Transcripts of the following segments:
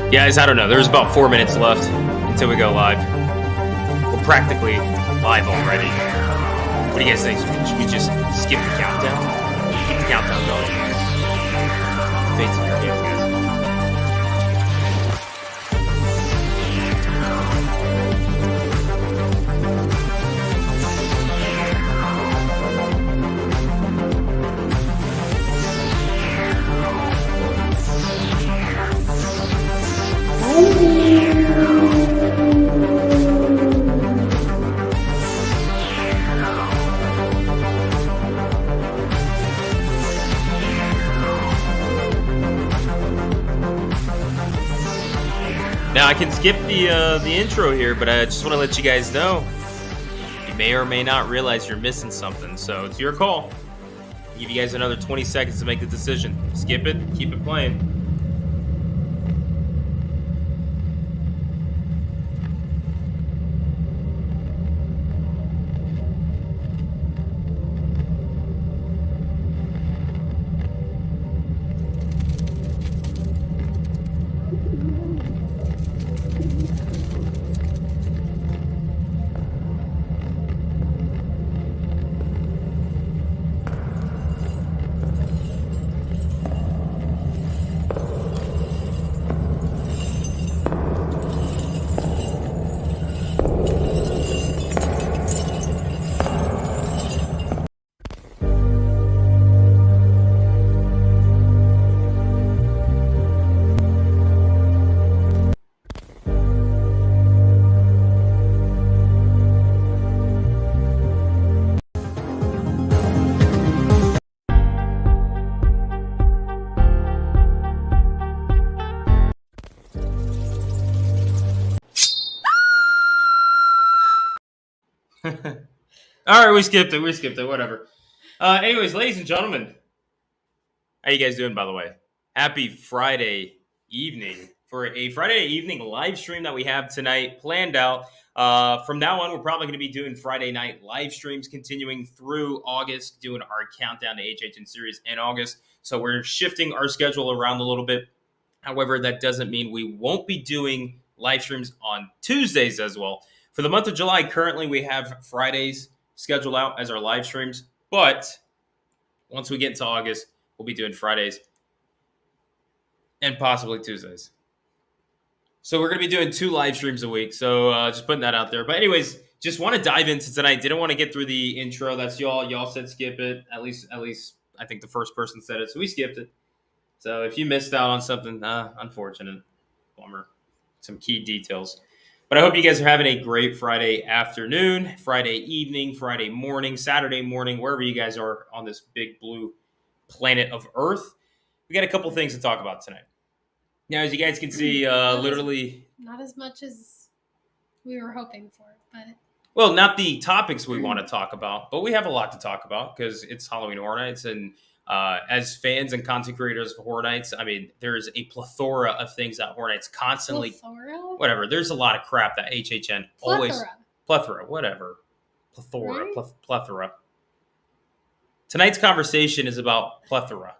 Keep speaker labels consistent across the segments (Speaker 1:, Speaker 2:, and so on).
Speaker 1: Guys, I don't know. There's about 4 minutes left until we go live. We're practically live already. What do you guys think? Should we just skip the countdown? Keep the countdown going. Fate's in your hands, guys. Now I can skip the intro here, but I just want to let you guys know you may or may not realize you're missing something. So it's your call. I'll give you guys another 20 seconds to make the decision. Skip it, keep it playing. All right, we skipped it. Whatever. Anyways, ladies and gentlemen, how you guys doing? By the way, happy Friday evening for a Friday evening live stream that we have tonight planned out. From now on, we're probably going to be doing Friday night live streams, continuing through August, doing our countdown to HHN series in August. So we're shifting our schedule around a little bit. However, that doesn't mean we won't be doing live streams on Tuesdays as well. For the month of July, currently we have Fridays scheduled out as our live streams, but once we get into August, we'll be doing Fridays and possibly Tuesdays. So we're going to be doing 2 live streams a week. So just putting that out there. But anyways, just want to dive into tonight. Didn't want to get through the intro. That's y'all. Y'all said skip it. At least I think the first person said it. So we skipped it. So if you missed out on something, unfortunate. Bummer. Some key details. But I hope you guys are having a great Friday afternoon, Friday evening, Friday morning, Saturday morning, wherever you guys are on this big blue planet of Earth. We got a couple things to talk about tonight. Now, as you guys can see, literally...
Speaker 2: Not as much as we were hoping for, but...
Speaker 1: Well, not the topics we want to talk about, but we have a lot to talk about because it's Halloween Horror Nights, and as fans and content creators of Horror Nights, I mean, there's a plethora of things that Horror Nights constantly...
Speaker 2: Plethora?
Speaker 1: Whatever. There's a lot of crap that HHN always... Plethora, whatever. Plethora,
Speaker 2: right?
Speaker 1: Plethora. Tonight's conversation is about plethora.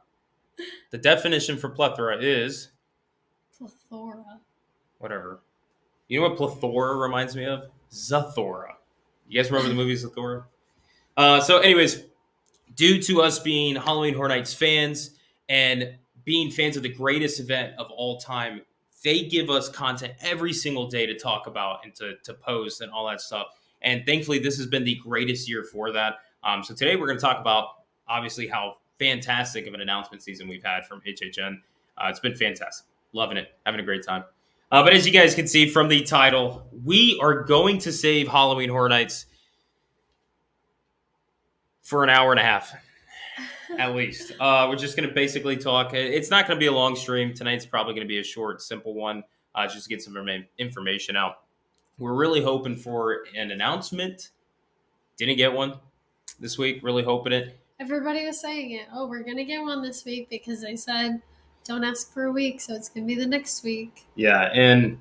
Speaker 1: The definition for plethora is...
Speaker 2: Plethora.
Speaker 1: Whatever. You know what plethora reminds me of? Zathora. You guys remember the movie Zathora? So anyways, due to us being Halloween Horror Nights fans and being fans of the greatest event of all time, they give us content every single day to talk about and to post and all that stuff. And thankfully, this has been the greatest year for that. So today we're going to talk about, obviously, how fantastic of an announcement season we've had from HHN. It's been fantastic. Loving it. Having a great time. But as you guys can see from the title, we are going to save Halloween Horror Nights for an hour and a half, at least. We're just going to basically talk. It's not going to be a long stream. Tonight's probably going to be a short, simple one, just to get some information out. We're really hoping for an announcement. Didn't get one this week. Really hoping it.
Speaker 2: Everybody was saying it. Oh, we're going to get one this week because they said... Don't ask for a week, so it's gonna be the next week.
Speaker 1: Yeah, and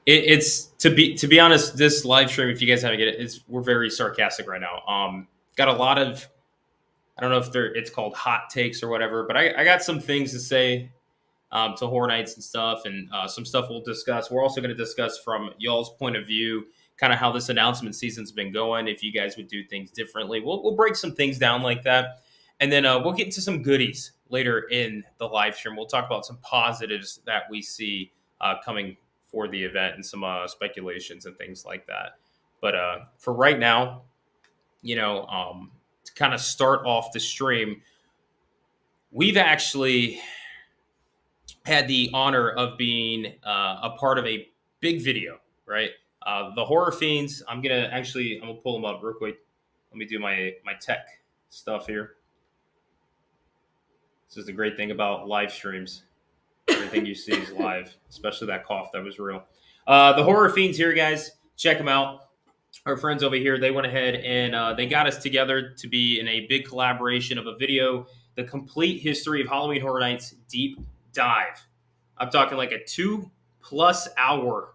Speaker 1: it's to be honest, this live stream, if you guys haven't get it, we're very sarcastic right now. Got a lot of, I don't know if it's called hot takes or whatever, but I got some things to say to Horror Nights and stuff, and some stuff we'll discuss. We're also going to discuss from y'all's point of view, kind of how this announcement season's been going. If you guys would do things differently, we'll break some things down like that, and then we'll get into some goodies later in the live stream. We'll talk about some positives that we see coming for the event and some speculations and things like that. But for right now, to kind of start off the stream, we've actually had the honor of being a part of a big video, right? The Horror Fiends, I'm gonna pull them up real quick. Let me do my tech stuff here. This is the great thing about live streams. Everything you see is live, especially that cough. That was real. The Horror Fiends here, guys. Check them out. Our friends over here, they went ahead and they got us together to be in a big collaboration of a video, the complete history of Halloween Horror Nights deep dive. I'm talking like a 2+ hour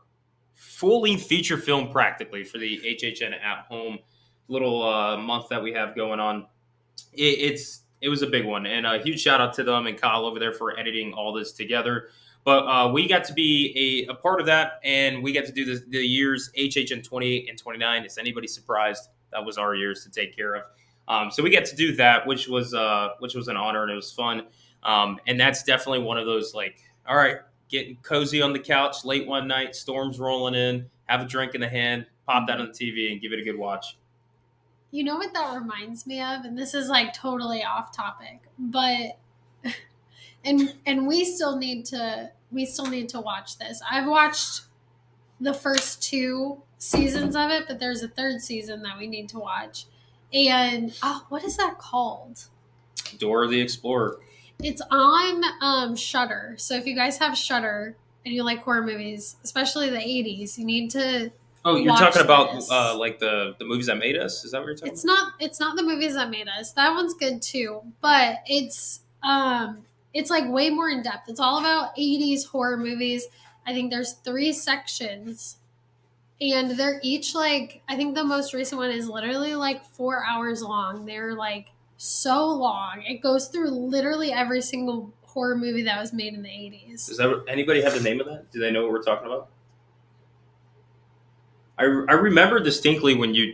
Speaker 1: full-length feature film practically for the HHN at home little month that we have going on. It was a big one, and a huge shout out to them and Kyle over there for editing all this together. But we got to be a part of that, and we got to do the years HHN 28 and 29. Is anybody surprised? That was our years to take care of. So we got to do that, which was an honor, and it was fun. And that's definitely one of those, like, all right, getting cozy on the couch late one night, storms rolling in, have a drink in the hand, pop that on the TV, and give it a good watch.
Speaker 2: You know what that reminds me of? And this is like totally off topic, but and we still need to watch this. I've watched the first 2 seasons of it, but there's a 3rd season that we need to watch. And what is that called?
Speaker 1: Dora the Explorer.
Speaker 2: It's on Shudder. So if you guys have Shudder and you like horror movies, especially the 80s, you need to
Speaker 1: Oh, you're
Speaker 2: watch
Speaker 1: talking about
Speaker 2: this.
Speaker 1: like the movies that made us? Is that what you're talking about?
Speaker 2: It's not the movies that made us. That one's good too, but it's like way more in depth. It's all about 80s horror movies. I think there's 3 sections and they're each like, I think the most recent one is literally like 4 hours long. They're like so long. It goes through literally every single horror movie that was made in the 80s.
Speaker 1: Does that, anybody have the name of that? Do they know what we're talking about? I remember distinctly when you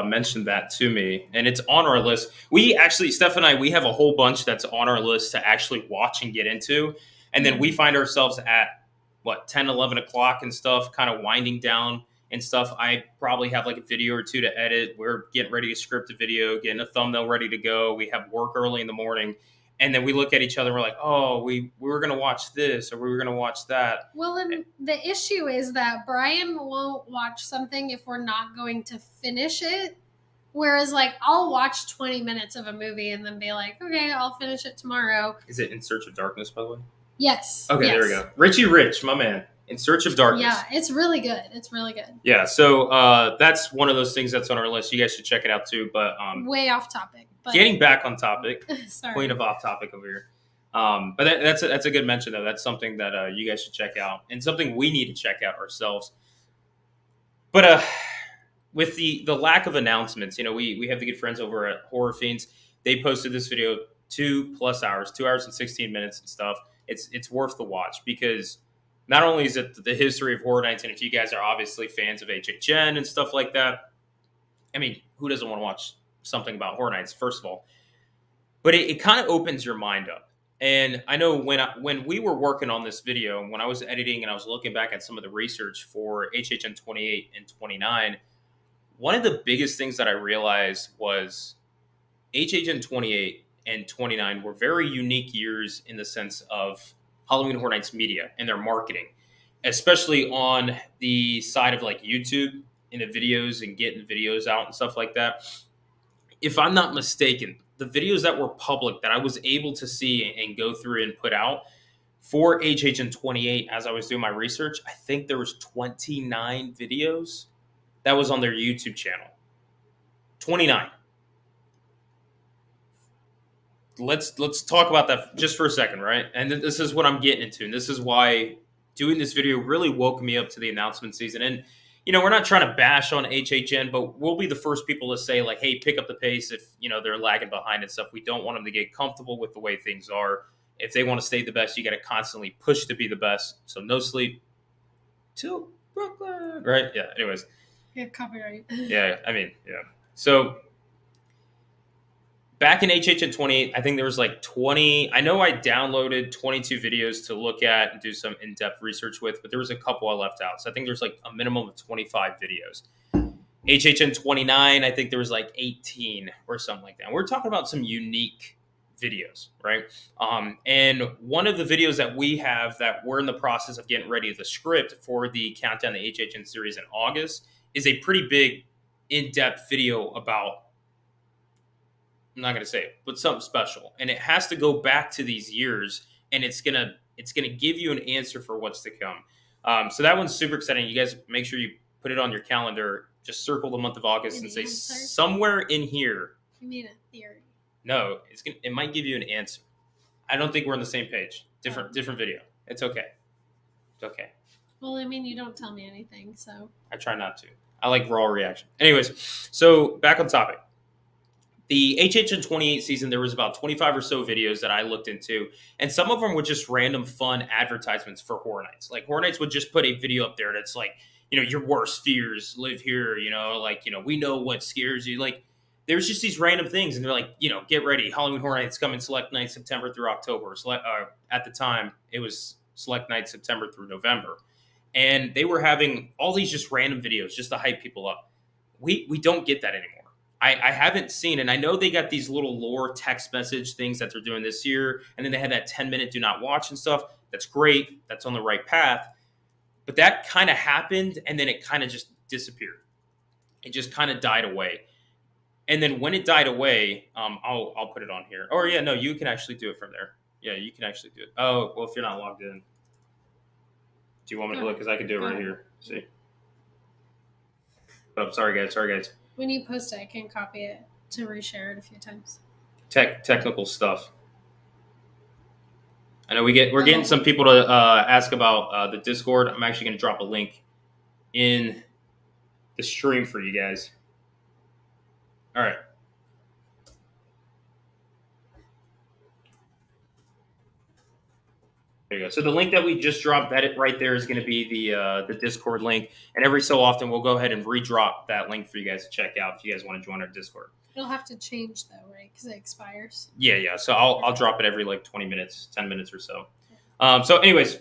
Speaker 1: mentioned that to me, and it's on our list. We actually, Steph and I, we have a whole bunch that's on our list to actually watch and get into. And then we find ourselves at, what, 10, 11 o'clock and stuff, kind of winding down and stuff. I probably have like a video or two to edit. We're getting ready to script a video, getting a thumbnail ready to go. We have work early in the morning. And then we look at each other and we're like, oh, we were going to watch this or we were going to watch that.
Speaker 2: Well, and the issue is that Brian won't watch something if we're not going to finish it. Whereas, like, I'll watch 20 minutes of a movie and then be like, okay, I'll finish it tomorrow.
Speaker 1: Is it In Search of Darkness, by the way?
Speaker 2: Yes.
Speaker 1: Okay,
Speaker 2: yes.
Speaker 1: there we go. Richie Rich, my man. In Search of Darkness.
Speaker 2: Yeah, it's really good. It's really good.
Speaker 1: Yeah, so that's one of those things that's on our list. You guys should check it out too. But
Speaker 2: way off topic. But
Speaker 1: getting back on topic,
Speaker 2: sorry.
Speaker 1: queen of off topic over here. But that's a good mention though. That's something that you guys should check out, and something we need to check out ourselves. But with the lack of announcements, we have the good friends over at Horror Fiends. They posted this video 2+ hours, 2 hours and 16 minutes and stuff. It's worth the watch because not only is it the history of Horror Nights, and if you guys are obviously fans of HHN and stuff like that, I mean, who doesn't want to watch something about Horror Nights, first of all? But it kind of opens your mind up. And I know when we were working on this video, when I was editing and I was looking back at some of the research for HHN 28 and 29, one of the biggest things that I realized was HHN 28 and 29 were very unique years in the sense of Halloween Horror Nights media and their marketing, especially on the side of like YouTube in the videos and getting videos out and stuff like that. If I'm not mistaken, the videos that were public that I was able to see and go through and put out for HHN 28 as I was doing my research, I think there was 29 videos that was on their YouTube channel. 29. Let's talk about that just for a second, right? And this is what I'm getting into, and this is why doing this video really woke me up to the announcement season. And we're not trying to bash on HHN, but we'll be the first people to say like, hey, pick up the pace if they're lagging behind and stuff. We don't want them to get comfortable with the way things are. If they want to stay the best, you got to constantly push to be the best. So no sleep till Brooklyn, right? Yeah. Anyways.
Speaker 2: Yeah, copyright.
Speaker 1: Yeah, I mean, yeah. So back in HHN 28, I think there was like 20. I know I downloaded 22 videos to look at and do some in-depth research with, but there was a couple I left out. So I think there's like a minimum of 25 videos. HHN 29, I think there was like 18 or something like that. And we're talking about some unique videos, right? And one of the videos that we have that we're in the process of getting ready, the script for the Countdown to HHN series in August, is a pretty big in-depth video about, I'm not going to say it, but something special. And it has to go back to these years, and it's going to give you an answer for what's to come. So that one's super exciting. You guys make sure you put it on your calendar. Just circle the month of August and say somewhere in here.
Speaker 2: You mean a theory?
Speaker 1: No, it might give you an answer. I don't think we're on the same page. Different video. It's okay. It's okay.
Speaker 2: Well, I mean, you don't tell me anything, so.
Speaker 1: I try not to. I like raw reaction. Anyways, so back on topic. The HHN 28 season, there was about 25 or so videos that I looked into, and some of them were just random fun advertisements for Horror Nights. Like Horror Nights would just put a video up there that's like, your worst fears live here, we know what scares you. Like there's just these random things, and they're like, get ready. Halloween Horror Nights coming select night September through October. At the time, it was select night September through November. And they were having all these just random videos just to hype people up. We don't get that anymore. I haven't seen, and I know they got these little lore text message things that they're doing this year, and then they had that 10-minute do not watch and stuff. That's great. That's on the right path. But that kind of happened, and then it kind of just disappeared. It just kind of died away. And then when it died away, I'll put it on here. Or yeah, no, you can actually do it from there. Yeah, you can actually do it. Oh, well, if you're not logged in. Do you want me to look? Because I can do it right here. See? But I'm sorry, guys.
Speaker 2: When you post it, I can copy it to reshare it a few times.
Speaker 1: Technical stuff. I know we're getting some people to ask about the Discord. I'm actually going to drop a link in the stream for you guys. All right. There you go. So the link that we just dropped, that right there is going to be the Discord link, and every so often we'll go ahead and redrop that link for you guys to check out if you guys want to join our Discord.
Speaker 2: It'll have to change though, right? Because it expires.
Speaker 1: Yeah. So I'll drop it every like 20 minutes, 10 minutes or so. So anyways,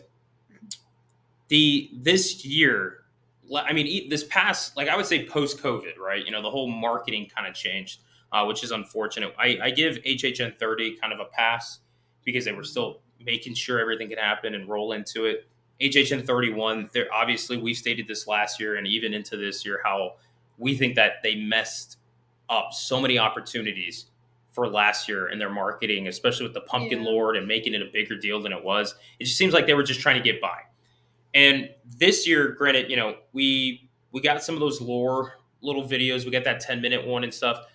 Speaker 1: this year, I mean, this past, like I would say post COVID, right? You know, the whole marketing kind of changed, which is unfortunate. I give HHN 30 kind of a pass because they were still making sure everything could happen and roll into it. HHN 31, there obviously we stated this last year and even into this year how we think that they messed up so many opportunities for last year in their marketing, especially with the Pumpkin Lord and making it a bigger deal than it was. It just seems like they were just trying to get by. And this year, granted, you know, we got some of those lore little videos. We got that 10-minute one and stuff.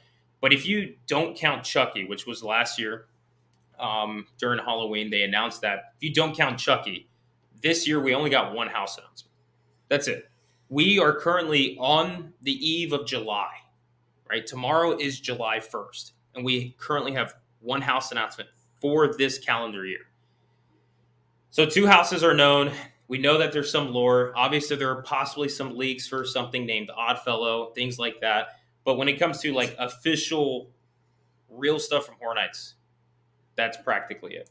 Speaker 1: But if you don't count Chucky, which was last year during Halloween, they announced that. If you don't count Chucky, this year we only got one house announcement. That's it. We are currently on the eve of July, right? Tomorrow is July 1st. And we currently have one house announcement for this calendar year. So 2 houses are known. We know that there's some lore. Obviously, there are possibly some leaks for something named Oddfellow, things like that. But when it comes to like official, real stuff from Horror Nights, that's practically it.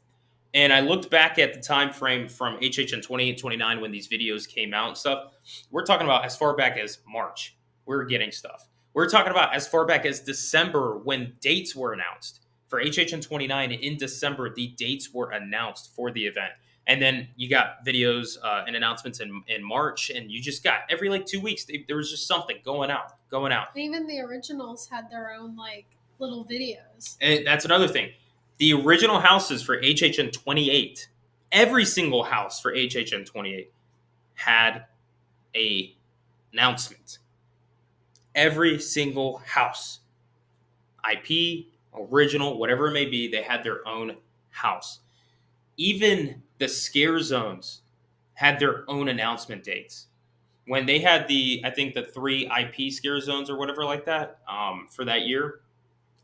Speaker 1: And I looked back at the time frame from HHN 28, 29 when these videos came out and stuff. We're talking about as far back as March. We're getting stuff. We're talking about as far back as December when dates were announced. For HHN 29 in December, the dates were announced for the event. And then you got videos and announcements in March, and you just got every like 2 weeks, there was just something going out.
Speaker 2: Even the originals had their own like little videos.
Speaker 1: And that's another thing. The original houses for HHN 28, every single house for HHN 28 had a announcement. Every single house, IP, original, whatever it may be, they had their own house. Even the scare zones had their own announcement dates. When they had I think the 3 IP scare zones or whatever like that for that year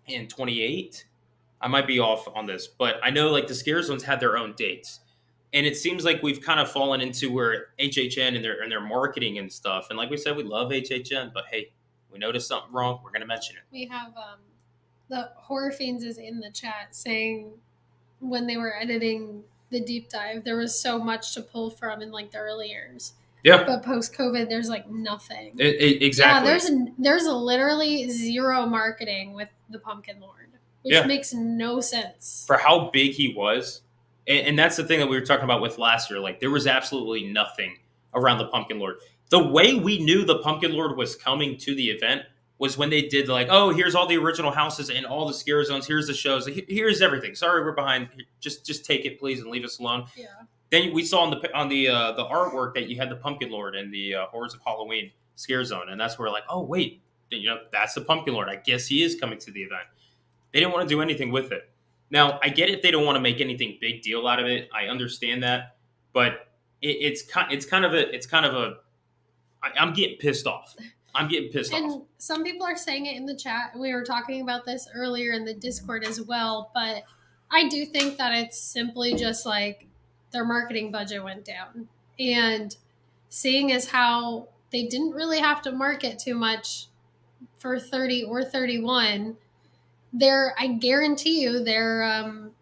Speaker 1: in 28, I might be off on this, but I know like the scare zones had their own dates. And it seems like we've kind of fallen into where HHN and their marketing and stuff. And like we said, we love HHN, but hey, we noticed something wrong, we're going to mention it.
Speaker 2: We have the Horror Fiends is in the chat saying when they were editing the deep dive, there was so much to pull from in like the early years.
Speaker 1: Yeah.
Speaker 2: But post-COVID, there's like nothing.
Speaker 1: Exactly.
Speaker 2: Yeah, there's literally zero marketing with the Pumpkin Lord, which makes no sense.
Speaker 1: For how big he was, and that's the thing that we were talking about with last year. Like there was absolutely nothing around the Pumpkin Lord. The way we knew the Pumpkin Lord was coming to the event was when they did like, oh, here's all the original houses and all the scare zones. Here's the shows. Here's everything. Sorry, we're behind. Just take it, please, and leave us alone.
Speaker 2: Yeah.
Speaker 1: Then we saw on the artwork that you had the Pumpkin Lord and the Horrors of Halloween scare zone, and that's where like, oh wait, that's the Pumpkin Lord. I guess he is coming to the event. They didn't want to do anything with it. Now I get it; they don't want to make anything big deal out of it. I understand that, but it's kind of a. I'm getting pissed off.
Speaker 2: And some people are saying it in the chat. We were talking about this earlier in the Discord as well, but I do think that it's simply just like their marketing budget went down. And seeing as how they didn't really have to market too much for 30 or 31, I guarantee you, they're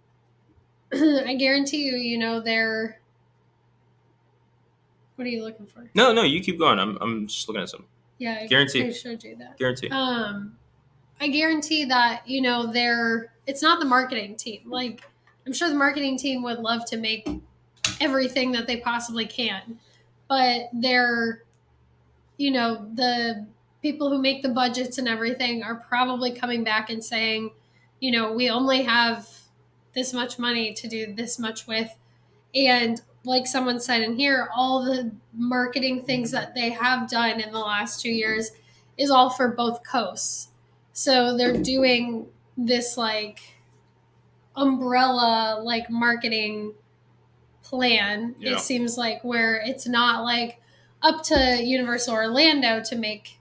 Speaker 2: what are you looking for?
Speaker 1: No, you keep going. I'm just looking at something.
Speaker 2: Yeah,
Speaker 1: guarantee.
Speaker 2: I showed you that.
Speaker 1: Guarantee.
Speaker 2: I guarantee that it's not the marketing team. Like I'm sure the marketing team would love to make everything that they possibly can, but the people who make the budgets and everything are probably coming back and saying, we only have this much money to do this much with, and like someone said in here, all the marketing things that they have done in the last 2 years, is all for both coasts. So they're doing this like umbrella like marketing plan.
Speaker 1: Yeah.
Speaker 2: It seems like where it's not like up to Universal Orlando to make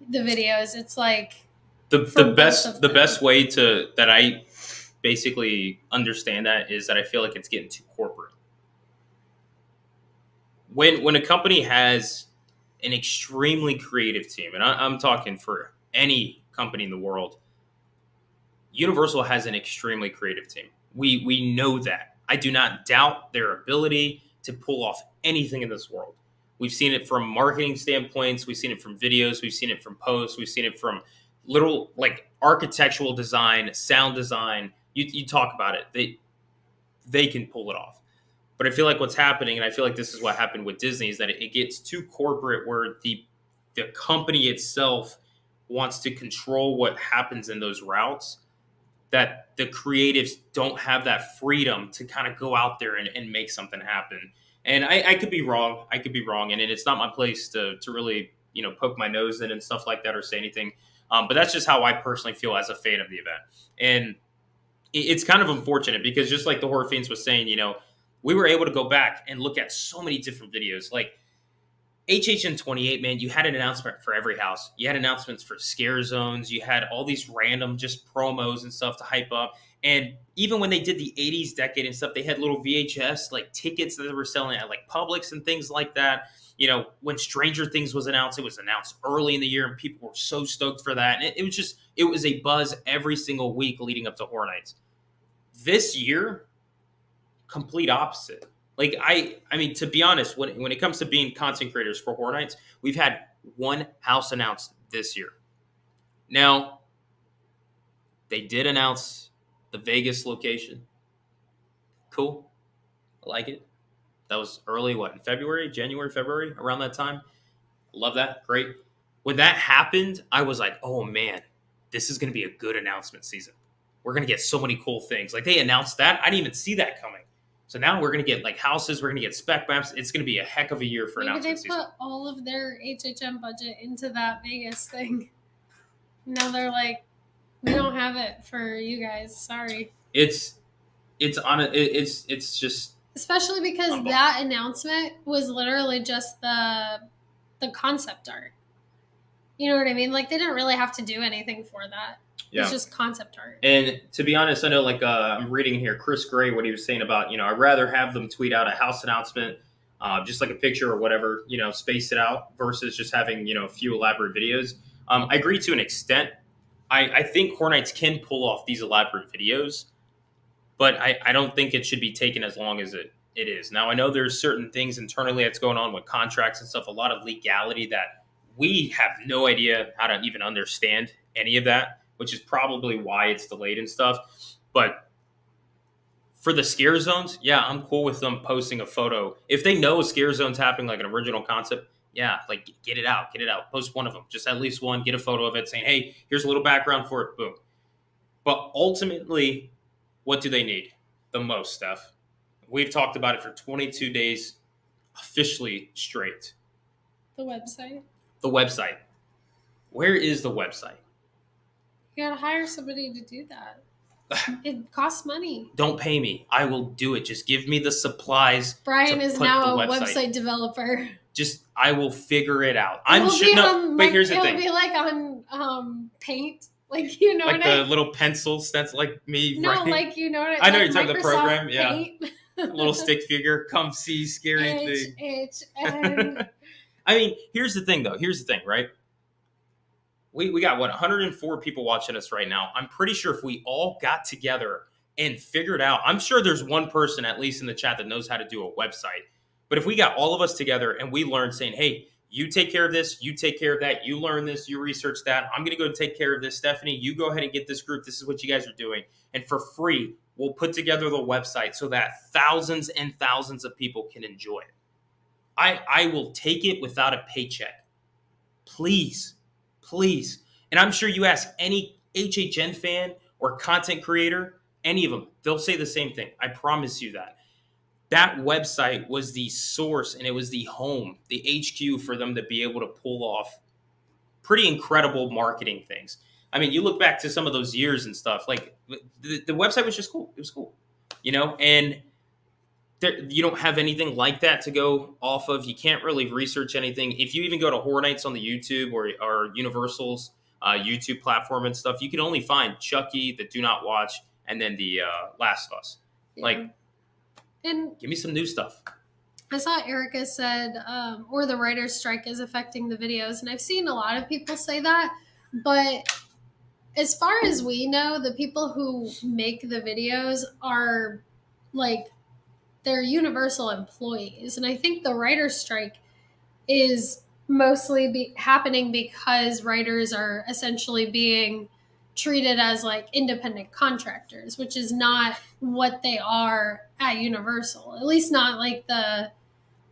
Speaker 2: the videos. It's like
Speaker 1: The best way to that I basically understand that is that I feel like it's getting too corporate. When a company has an extremely creative team, and I'm talking for any company in the world, Universal has an extremely creative team. We know that. I do not doubt their ability to pull off anything in this world. We've seen it from marketing standpoints. We've seen it from videos. We've seen it from posts. We've seen it from little like architectural design, sound design. You talk about it. They can pull it off. But I feel like what's happening, and I feel like this is what happened with Disney, is that it gets too corporate where the company itself wants to control what happens in those routes, that the creatives don't have that freedom to kind of go out there and make something happen. And I could be wrong. I could be wrong. And it's not my place to really, poke my nose in and stuff like that or say anything. But that's just how I personally feel as a fan of the event. And it's kind of unfortunate because just like the Horror Fiends was saying, we were able to go back and look at so many different videos. Like HHN 28, man, you had an announcement for every house. You had announcements for scare zones. You had all these random just promos and stuff to hype up. And even when they did the 80s decade and stuff, they had little VHS like tickets that they were selling at like Publix and things like that. When Stranger Things was announced, it was announced early in the year and people were so stoked for that. And it was a buzz every single week leading up to Horror Nights. This year, complete opposite. Like I mean, to be honest, when it comes to being content creators for Horror Nights, we've had one house announced this year. Now, they did announce the Vegas location. Cool. I like it. That was early, in February, January, February, around that time. Love that. Great. When that happened, I was like, oh man, this is going to be a good announcement season. We're going to get so many cool things. Like they announced that. I didn't even see that coming. So now we're going to get like houses. We're going to get spec maps. It's going to be a heck of a year for announcement season.
Speaker 2: Maybe they put all of their HHN budget into that Vegas thing. Now they're like, we don't have it for you guys. Sorry.
Speaker 1: It's just
Speaker 2: especially because that announcement was literally just the concept art. You know what I mean? Like they didn't really have to do anything for that. Yeah. It's just concept art.
Speaker 1: And to be honest, I know like I'm reading here Chris Gray, what he was saying about, I'd rather have them tweet out a house announcement, just like a picture or whatever, space it out versus just having, a few elaborate videos. I agree to an extent. I think Horror Nights can pull off these elaborate videos, but I don't think it should be taken as long as it is. Now, I know there's certain things internally that's going on with contracts and stuff, a lot of legality that we have no idea how to even understand any of that, which is probably why it's delayed and stuff. But for the scare zones, yeah, I'm cool with them posting a photo. If they know a scare zone's happening, like an original concept, yeah, like get it out. Post one of them, just at least one, get a photo of it saying, hey, here's a little background for it, boom. But ultimately, what do they need the most, Steph? We've talked about it for 22 days officially straight.
Speaker 2: The website.
Speaker 1: The website. Where is the website?
Speaker 2: You gotta hire somebody to do that. It costs money.
Speaker 1: Don't pay me. I will do it. Just give me the supplies.
Speaker 2: Brian is now a website developer.
Speaker 1: I will figure it out. I'm sure. No, but here's the thing.
Speaker 2: It'll be like on Paint. Like,
Speaker 1: like the little pencils. That's like me.
Speaker 2: No,
Speaker 1: writing.
Speaker 2: like,
Speaker 1: I know you're talking the program.
Speaker 2: Paint.
Speaker 1: Yeah. Little stick figure. Come see scary thing.
Speaker 2: HHN.
Speaker 1: I mean, here's the thing, though. Here's the thing, right? We got, 104 people watching us right now. I'm pretty sure if we all got together and figured out, I'm sure there's one person, at least in the chat, that knows how to do a website. But if we got all of us together and we learned saying, hey, you take care of this, you take care of that, you learn this, you research that, I'm going to go take care of this. Stephanie, you go ahead and get this group. This is what you guys are doing. And for free, we'll put together the website so that thousands and thousands of people can enjoy it. I will take it without a paycheck. Please. And I'm sure you ask any HHN fan or content creator, any of them, they'll say the same thing. I promise you that. That website was the source and it was the home, the HQ for them to be able to pull off pretty incredible marketing things. I mean, you look back to some of those years and stuff, like the website was just cool. It was cool, and you don't have anything like that to go off of. You can't really research anything. If you even go to Horror Nights on the YouTube or Universal's YouTube platform and stuff, you can only find Chucky, the Do Not Watch, and then the Last of Us.
Speaker 2: Yeah.
Speaker 1: Like,
Speaker 2: and
Speaker 1: give me some new stuff.
Speaker 2: I saw Erica said, or the writer's strike is affecting the videos. And I've seen a lot of people say that. But as far as we know, the people who make the videos are like, they're Universal employees. And I think the writer's strike is mostly happening because writers are essentially being treated as like independent contractors, which is not what they are at Universal. At least not like the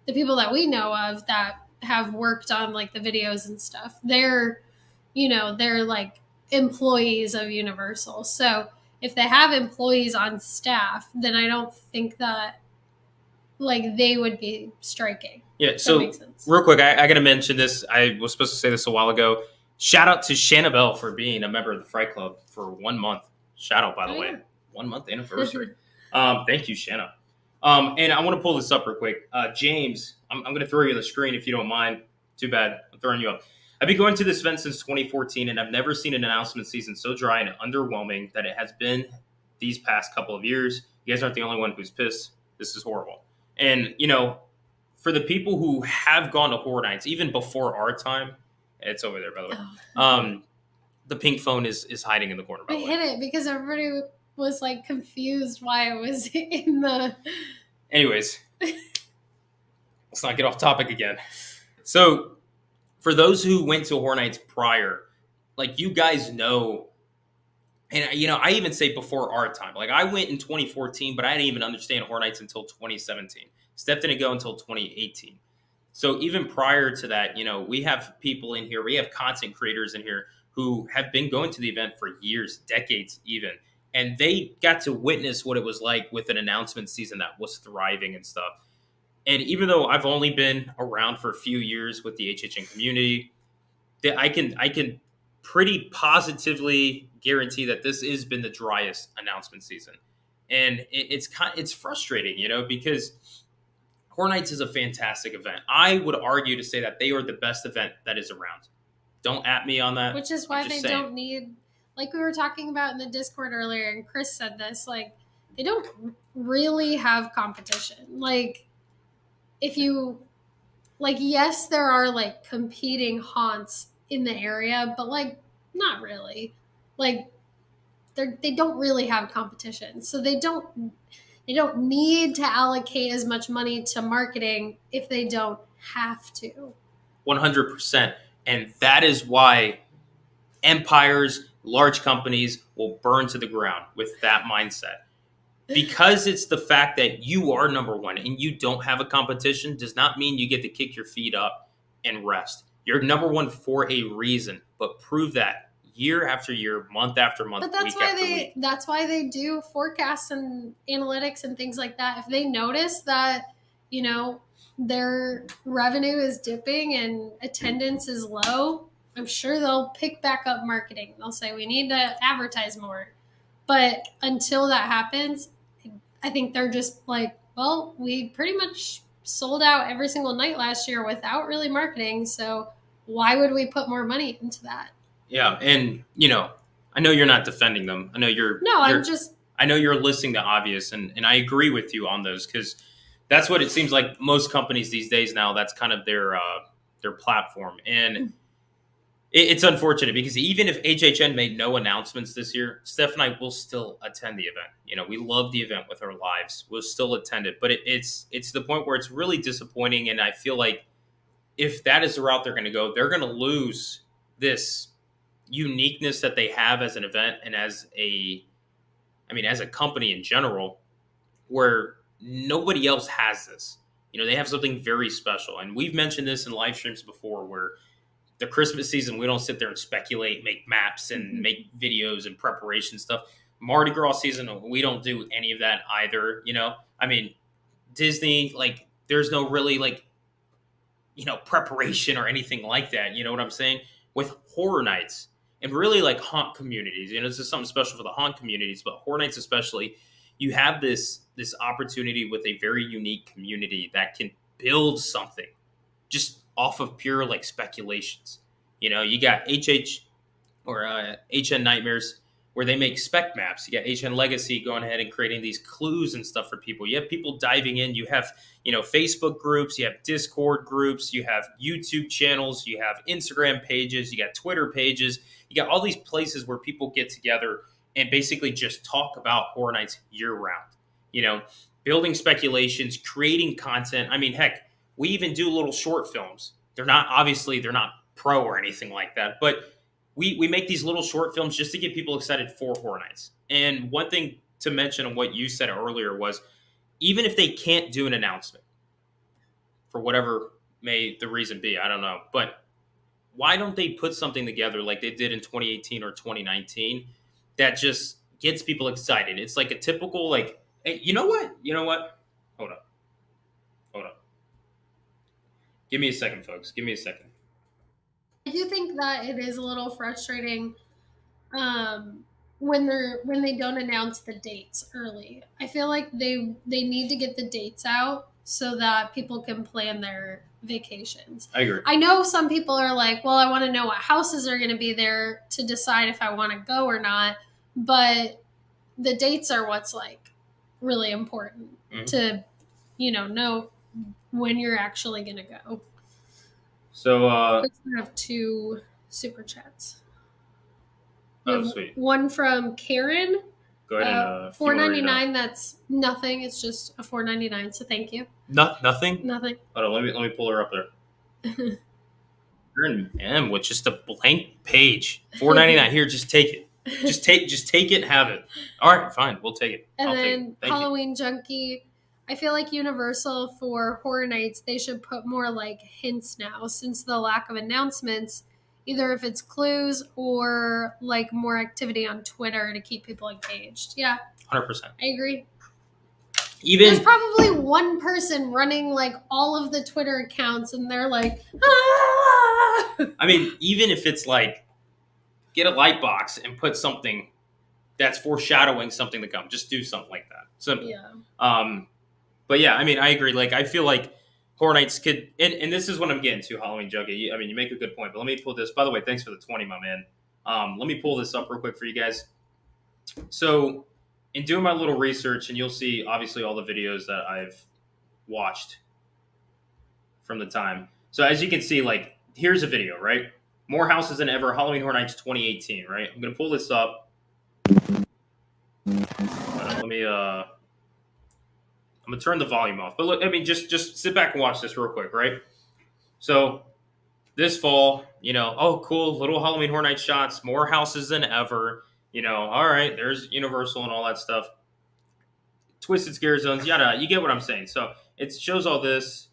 Speaker 2: people that we know of that have worked on like the videos and stuff. They're like employees of Universal. So if they have employees on staff, then I don't think that like they would be striking.
Speaker 1: Yeah, so real quick, I got to mention this. I was supposed to say this a while ago. Shout out to Shannabelle for being a member of the Fright Club for 1 month. Shout out, by the way. 1 month anniversary. Thank you, Shanna. And I want to pull this up real quick. James, I'm going to throw you on the screen if you don't mind. Too bad. I'm throwing you up. I've been going to this event since 2014, and I've never seen an announcement season so dry and underwhelming that it has been these past couple of years. You guys aren't the only one who's pissed. This is horrible. And, for the people who have gone to Horror Nights, even before our time, it's over there, by the way. The pink phone is hiding in the corner, by the way.
Speaker 2: I hit it because everybody was like confused why it was in the...
Speaker 1: Anyways, let's not get off topic again. So, for those who went to Horror Nights prior, like, you guys know, and, I even say before our time. Like, I went in 2014, but I didn't even understand Horror Nights until 2017. Steph didn't go until 2018. So even prior to that, we have people in here, we have content creators in here who have been going to the event for years, decades even. And they got to witness what it was like with an announcement season that was thriving and stuff. And even though I've only been around for a few years with the HHN community, I can pretty positively guarantee that this has been the driest announcement season. And it's frustrating, because Horror Nights is a fantastic event. I would argue to say that they are the best event that is around. Don't at me on that.
Speaker 2: Which is why they don't need, like we were talking about in the Discord earlier, and Chris said this, like, they don't really have competition. Like, if you, like, yes, there are, like, competing haunts in the area, but, like, not really. Like, they don't really have competition. So they don't need to allocate as much money to marketing if they don't have to.
Speaker 1: 100%. And that is why empires, large companies will burn to the ground with that mindset. Because it's the fact that you are number one and you don't have a competition does not mean you get to kick your feet up and rest. You're number one for a reason, but prove that year after year, month after month,
Speaker 2: but that's
Speaker 1: week
Speaker 2: why
Speaker 1: after week.
Speaker 2: That's why they do forecasts and analytics and things like that. If they notice that, their revenue is dipping and attendance is low, I'm sure they'll pick back up marketing. They'll say, we need to advertise more. But until that happens, I think they're just like, well, we pretty much sold out every single night last year without really marketing. So why would we put more money into that?
Speaker 1: Yeah. And, I know you're not defending them. I know I know you're listing the obvious, and I agree with you on those, because that's what it seems like most companies these days now, that's kind of their platform. And it's unfortunate because even if HHN made no announcements this year, Steph and I will still attend the event. We love the event with our lives. We'll still attend it. But it's the point where it's really disappointing. And I feel like if that is the route they're going to go, they're going to lose this uniqueness that they have as an event and as a company in general, where nobody else has this. They have something very special. And we've mentioned this in live streams before, where the Christmas season, we don't sit there and speculate, make maps and make videos and preparation stuff. Mardi Gras season, we don't do any of that either. Disney, like, there's no really, like, preparation or anything like that. You know what I'm saying? with Horror Nights and really like haunt communities. This is something special for the haunt communities, but Horror Nights especially. You have this opportunity with a very unique community that can build something just off of pure like speculations. You got HN Nightmares, where they make spec maps. You got HN Legacy going ahead and creating these clues and stuff for people. You have people diving in. You have, Facebook groups. You have Discord groups. You have YouTube channels. You have Instagram pages. You got Twitter pages. You got all these places where people get together and basically just talk about Horror Nights year round. Building speculations, creating content. I mean, heck, we even do little short films. They're not pro or anything like that, but we make these little short films just to get people excited for Horror Nights. And one thing to mention on what you said earlier was, even if they can't do an announcement, for whatever may the reason be, I don't know, but why don't they put something together like they did in 2018 or 2019 that just gets people excited? It's like a typical, like, hey, you know what? Hold up. Give me a second, folks. Give me a second.
Speaker 2: I do think that it is a little frustrating when they don't announce the dates early. I feel like they need to get the dates out so that people can plan their vacations.
Speaker 1: I agree.
Speaker 2: I know some people are like, well, I want to know what houses are going to be there to decide if I want to go or not, but the dates are what's like really important to know when you're actually going to go.
Speaker 1: So
Speaker 2: we have 2 super chats.
Speaker 1: Oh, sweet.
Speaker 2: One from Karen.
Speaker 1: Go ahead and
Speaker 2: $4.99. That's nothing. It's just a $4.99. So thank you.
Speaker 1: Nothing.
Speaker 2: Nothing.
Speaker 1: Hold on. Let me pull her up there. You're in M with just a blank page. $4.99. Here, just take it. Just take it. Have it. All right, fine. We'll take it.
Speaker 2: And
Speaker 1: I'll
Speaker 2: then
Speaker 1: take it.
Speaker 2: Halloween Junkie. I feel like Universal for Horror Nights, they should put more like hints now, since the lack of announcements, either if it's clues or like more activity on Twitter to keep people engaged. Yeah.
Speaker 1: 100%.
Speaker 2: I agree.
Speaker 1: There's
Speaker 2: probably one person running like all of the Twitter accounts and they're like, ah!
Speaker 1: I mean, even if it's like, get a light box and put something that's foreshadowing something to come. Just do something like that. Simple.
Speaker 2: Yeah.
Speaker 1: But yeah, I mean, I agree. Like, I feel like Horror Nights could, and this is what I'm getting to, Halloween Junkie. I mean, you make a good point, but let me pull this. By the way, thanks for the 20, my man. Let me pull this up real quick for you guys. So, in doing my little research, and you'll see, obviously, all the videos that I've watched from the time. So, as you can see, like, here's a video, right? More houses than ever, Halloween Horror Nights 2018, right? I'm going to pull this up. Let me, I'm gonna turn the volume off, but look, I mean, just sit back and watch this real quick, right? So this fall, oh, cool, little Halloween Horror Nights shots, more houses than ever, all right, there's Universal and all that stuff, twisted scare zones, yada, you get what I'm saying. So it shows all this,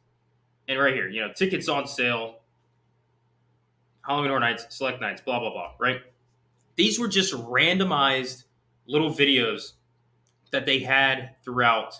Speaker 1: and right here, tickets on sale, Halloween Horror Nights, select nights, blah blah blah, right? These were just randomized little videos that they had throughout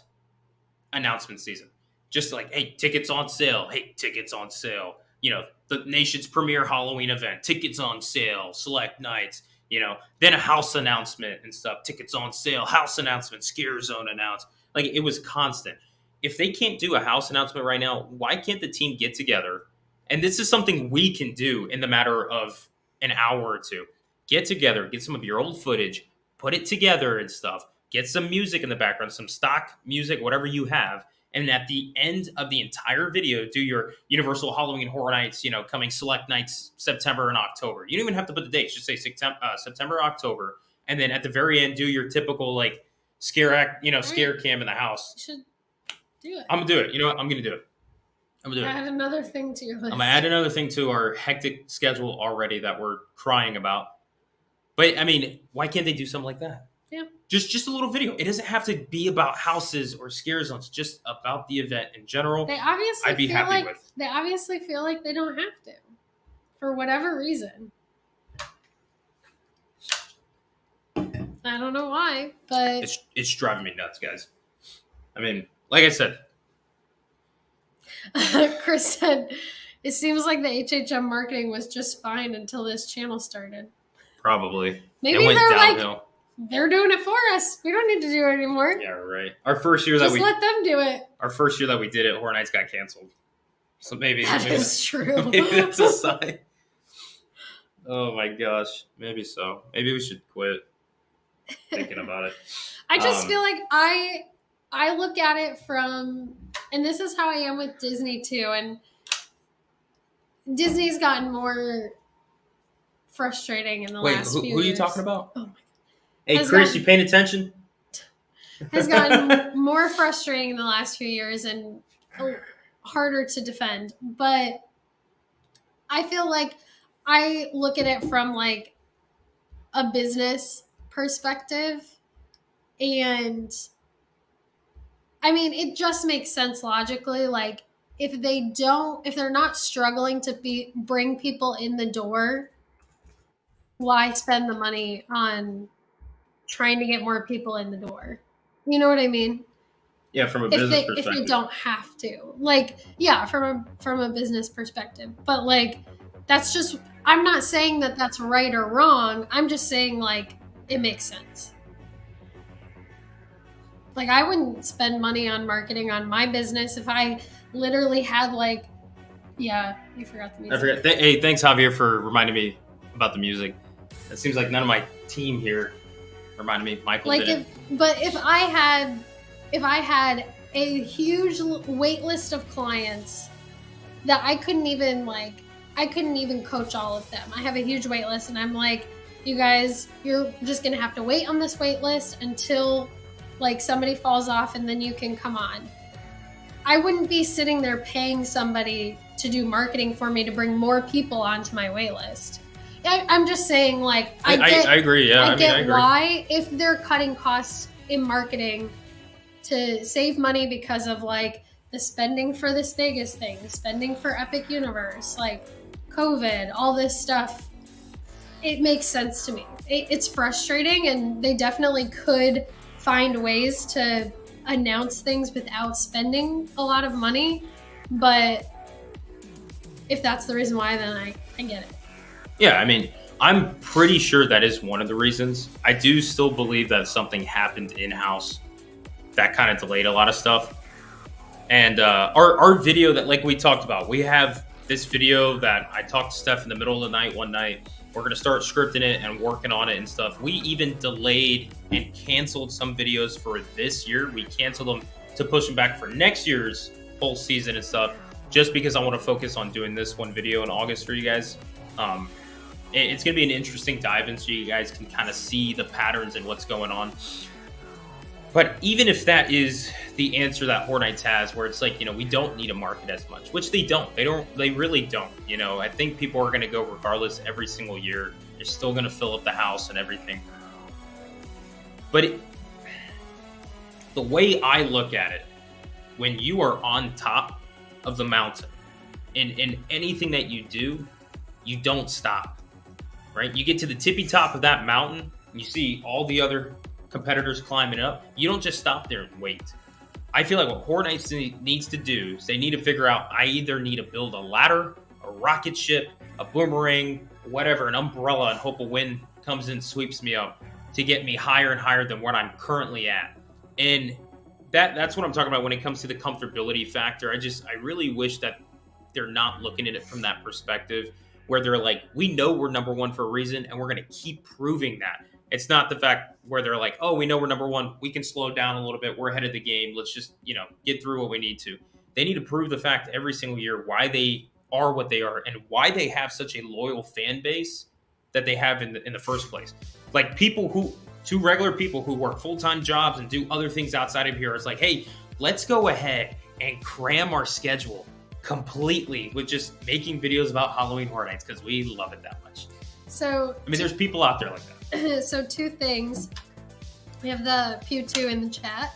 Speaker 1: announcement season. Just like, hey, tickets on sale. Hey, tickets on sale. The nation's premier Halloween event. Tickets on sale. Select nights. Then a house announcement and stuff. Tickets on sale. House announcement. Scare zone announced. Like, it was constant. If they can't do a house announcement right now, why can't the team get together? And this is something we can do in the matter of an hour or two. Get together. Get some of your old footage. Put it together and stuff. Get some music in the background, some stock music, whatever you have. And at the end of the entire video, do your Universal Halloween Horror Nights, coming select nights, September and October. You don't even have to put the dates. Just say September, October. And then at the very end, do your typical, like, scare cam in the house.
Speaker 2: You should do it.
Speaker 1: I'm going to do it. You know what? I'm going to do it.
Speaker 2: Add another thing to your list.
Speaker 1: I'm going to add another thing to our hectic schedule already that we're crying about. But, I mean, why can't they do something like that?
Speaker 2: Yeah.
Speaker 1: Just a little video. It doesn't have to be about houses or scare zones. Just about the event in general. I'd be happy with.
Speaker 2: They obviously feel like they don't have to, for whatever reason. I don't know why, but
Speaker 1: it's driving me nuts, guys. I mean, like I said,
Speaker 2: Chris said, It seems like the HHN marketing was just fine until this channel started.
Speaker 1: Probably.
Speaker 2: Maybe
Speaker 1: it went
Speaker 2: they're
Speaker 1: downhill.
Speaker 2: like, they're doing it for us. We don't need to do it anymore.
Speaker 1: Yeah, right. Our first year
Speaker 2: just let them do it.
Speaker 1: Our first year that we did it, Horror Nights got canceled. So maybe
Speaker 2: is true.
Speaker 1: Maybe that's a sign. Oh my gosh. Maybe so. Maybe we should quit thinking about it.
Speaker 2: I just feel like I look at it from, and this is how I am with Disney too, and Disney's gotten more frustrating in the last few years.
Speaker 1: Who are you talking about?
Speaker 2: Oh my God.
Speaker 1: Hey, Chris, you paying attention?
Speaker 2: Has gotten more frustrating in the last few years and harder to defend. But I feel like I look at it from like a business perspective. And I mean, it just makes sense logically. Like if they're not struggling to bring people in the door, why spend the money on trying to get more people in the door? You know what I mean?
Speaker 1: Yeah, from a business perspective.
Speaker 2: If they don't have to. Like, yeah, from a business perspective. But like, that's just, I'm not saying that that's right or wrong. I'm just saying like, it makes sense. Like, I wouldn't spend money on marketing on my business if I literally had like, yeah, you forgot the music.
Speaker 1: I forgot. Hey, thanks Javier for reminding me about the music. It seems like none of my team here reminded me. Michael did.
Speaker 2: If I had a huge wait list of clients that I couldn't even coach all of them. I have a huge wait list and I'm like, you guys, you're just going to have to wait on this wait list until like somebody falls off and then you can come on. I wouldn't be sitting there paying somebody to do marketing for me to bring more people onto my wait list. I'm just saying, like, I agree. Yeah, I agree. Why, if they're cutting costs in marketing to save money because of like the spending for this Vegas thing, the spending for Epic Universe, like COVID, all this stuff, it makes sense to me. It's frustrating, and they definitely could find ways to announce things without spending a lot of money. But if that's the reason why, then I get it.
Speaker 1: Yeah, I mean, I'm pretty sure that is one of the reasons. I do still believe that something happened in-house that kind of delayed a lot of stuff. And our video that, like we talked about, we have this video that I talked to Steph in the middle of the night one night. We're going to start scripting it and working on it and stuff. We even delayed and canceled some videos for this year. We canceled them to push them back for next year's whole season and stuff, just because I want to focus on doing this one video in August for you guys. It's going to be an interesting dive in so you guys can kind of see the patterns and what's going on. But even if that is the answer that Horror Nights has, where it's like, we don't need to market as much, which they don't. They really don't. I think people are going to go regardless every single year. They're still going to fill up the house and everything. But the way I look at it, when you are on top of the mountain, in anything that you do, you don't stop, right? You get to the tippy top of that mountain, and you see all the other competitors climbing up. You don't just stop there and wait. I feel like what Horror Nights needs to do is they need to figure out, I either need to build a ladder, a rocket ship, a boomerang, whatever, an umbrella, and hope a wind comes in, sweeps me up to get me higher and higher than what I'm currently at. And that's what I'm talking about when it comes to the comfortability factor. I really wish that they're not looking at it from that perspective, where they're like, we know we're number one for a reason, and we're going to keep proving that. It's not the fact where they're like, oh, we know we're number one. We can slow down a little bit. We're ahead of the game. Let's just, get through what we need to. They need to prove the fact every single year why they are what they are and why they have such a loyal fan base that they have in the first place. Like two regular people who work full-time jobs and do other things outside of here. It's like, hey, let's go ahead and cram our schedule completely with just making videos about Halloween Horror Nights because we love it that much.
Speaker 2: So,
Speaker 1: there's people out there like that.
Speaker 2: So two things. We have the Pew2 in the chat,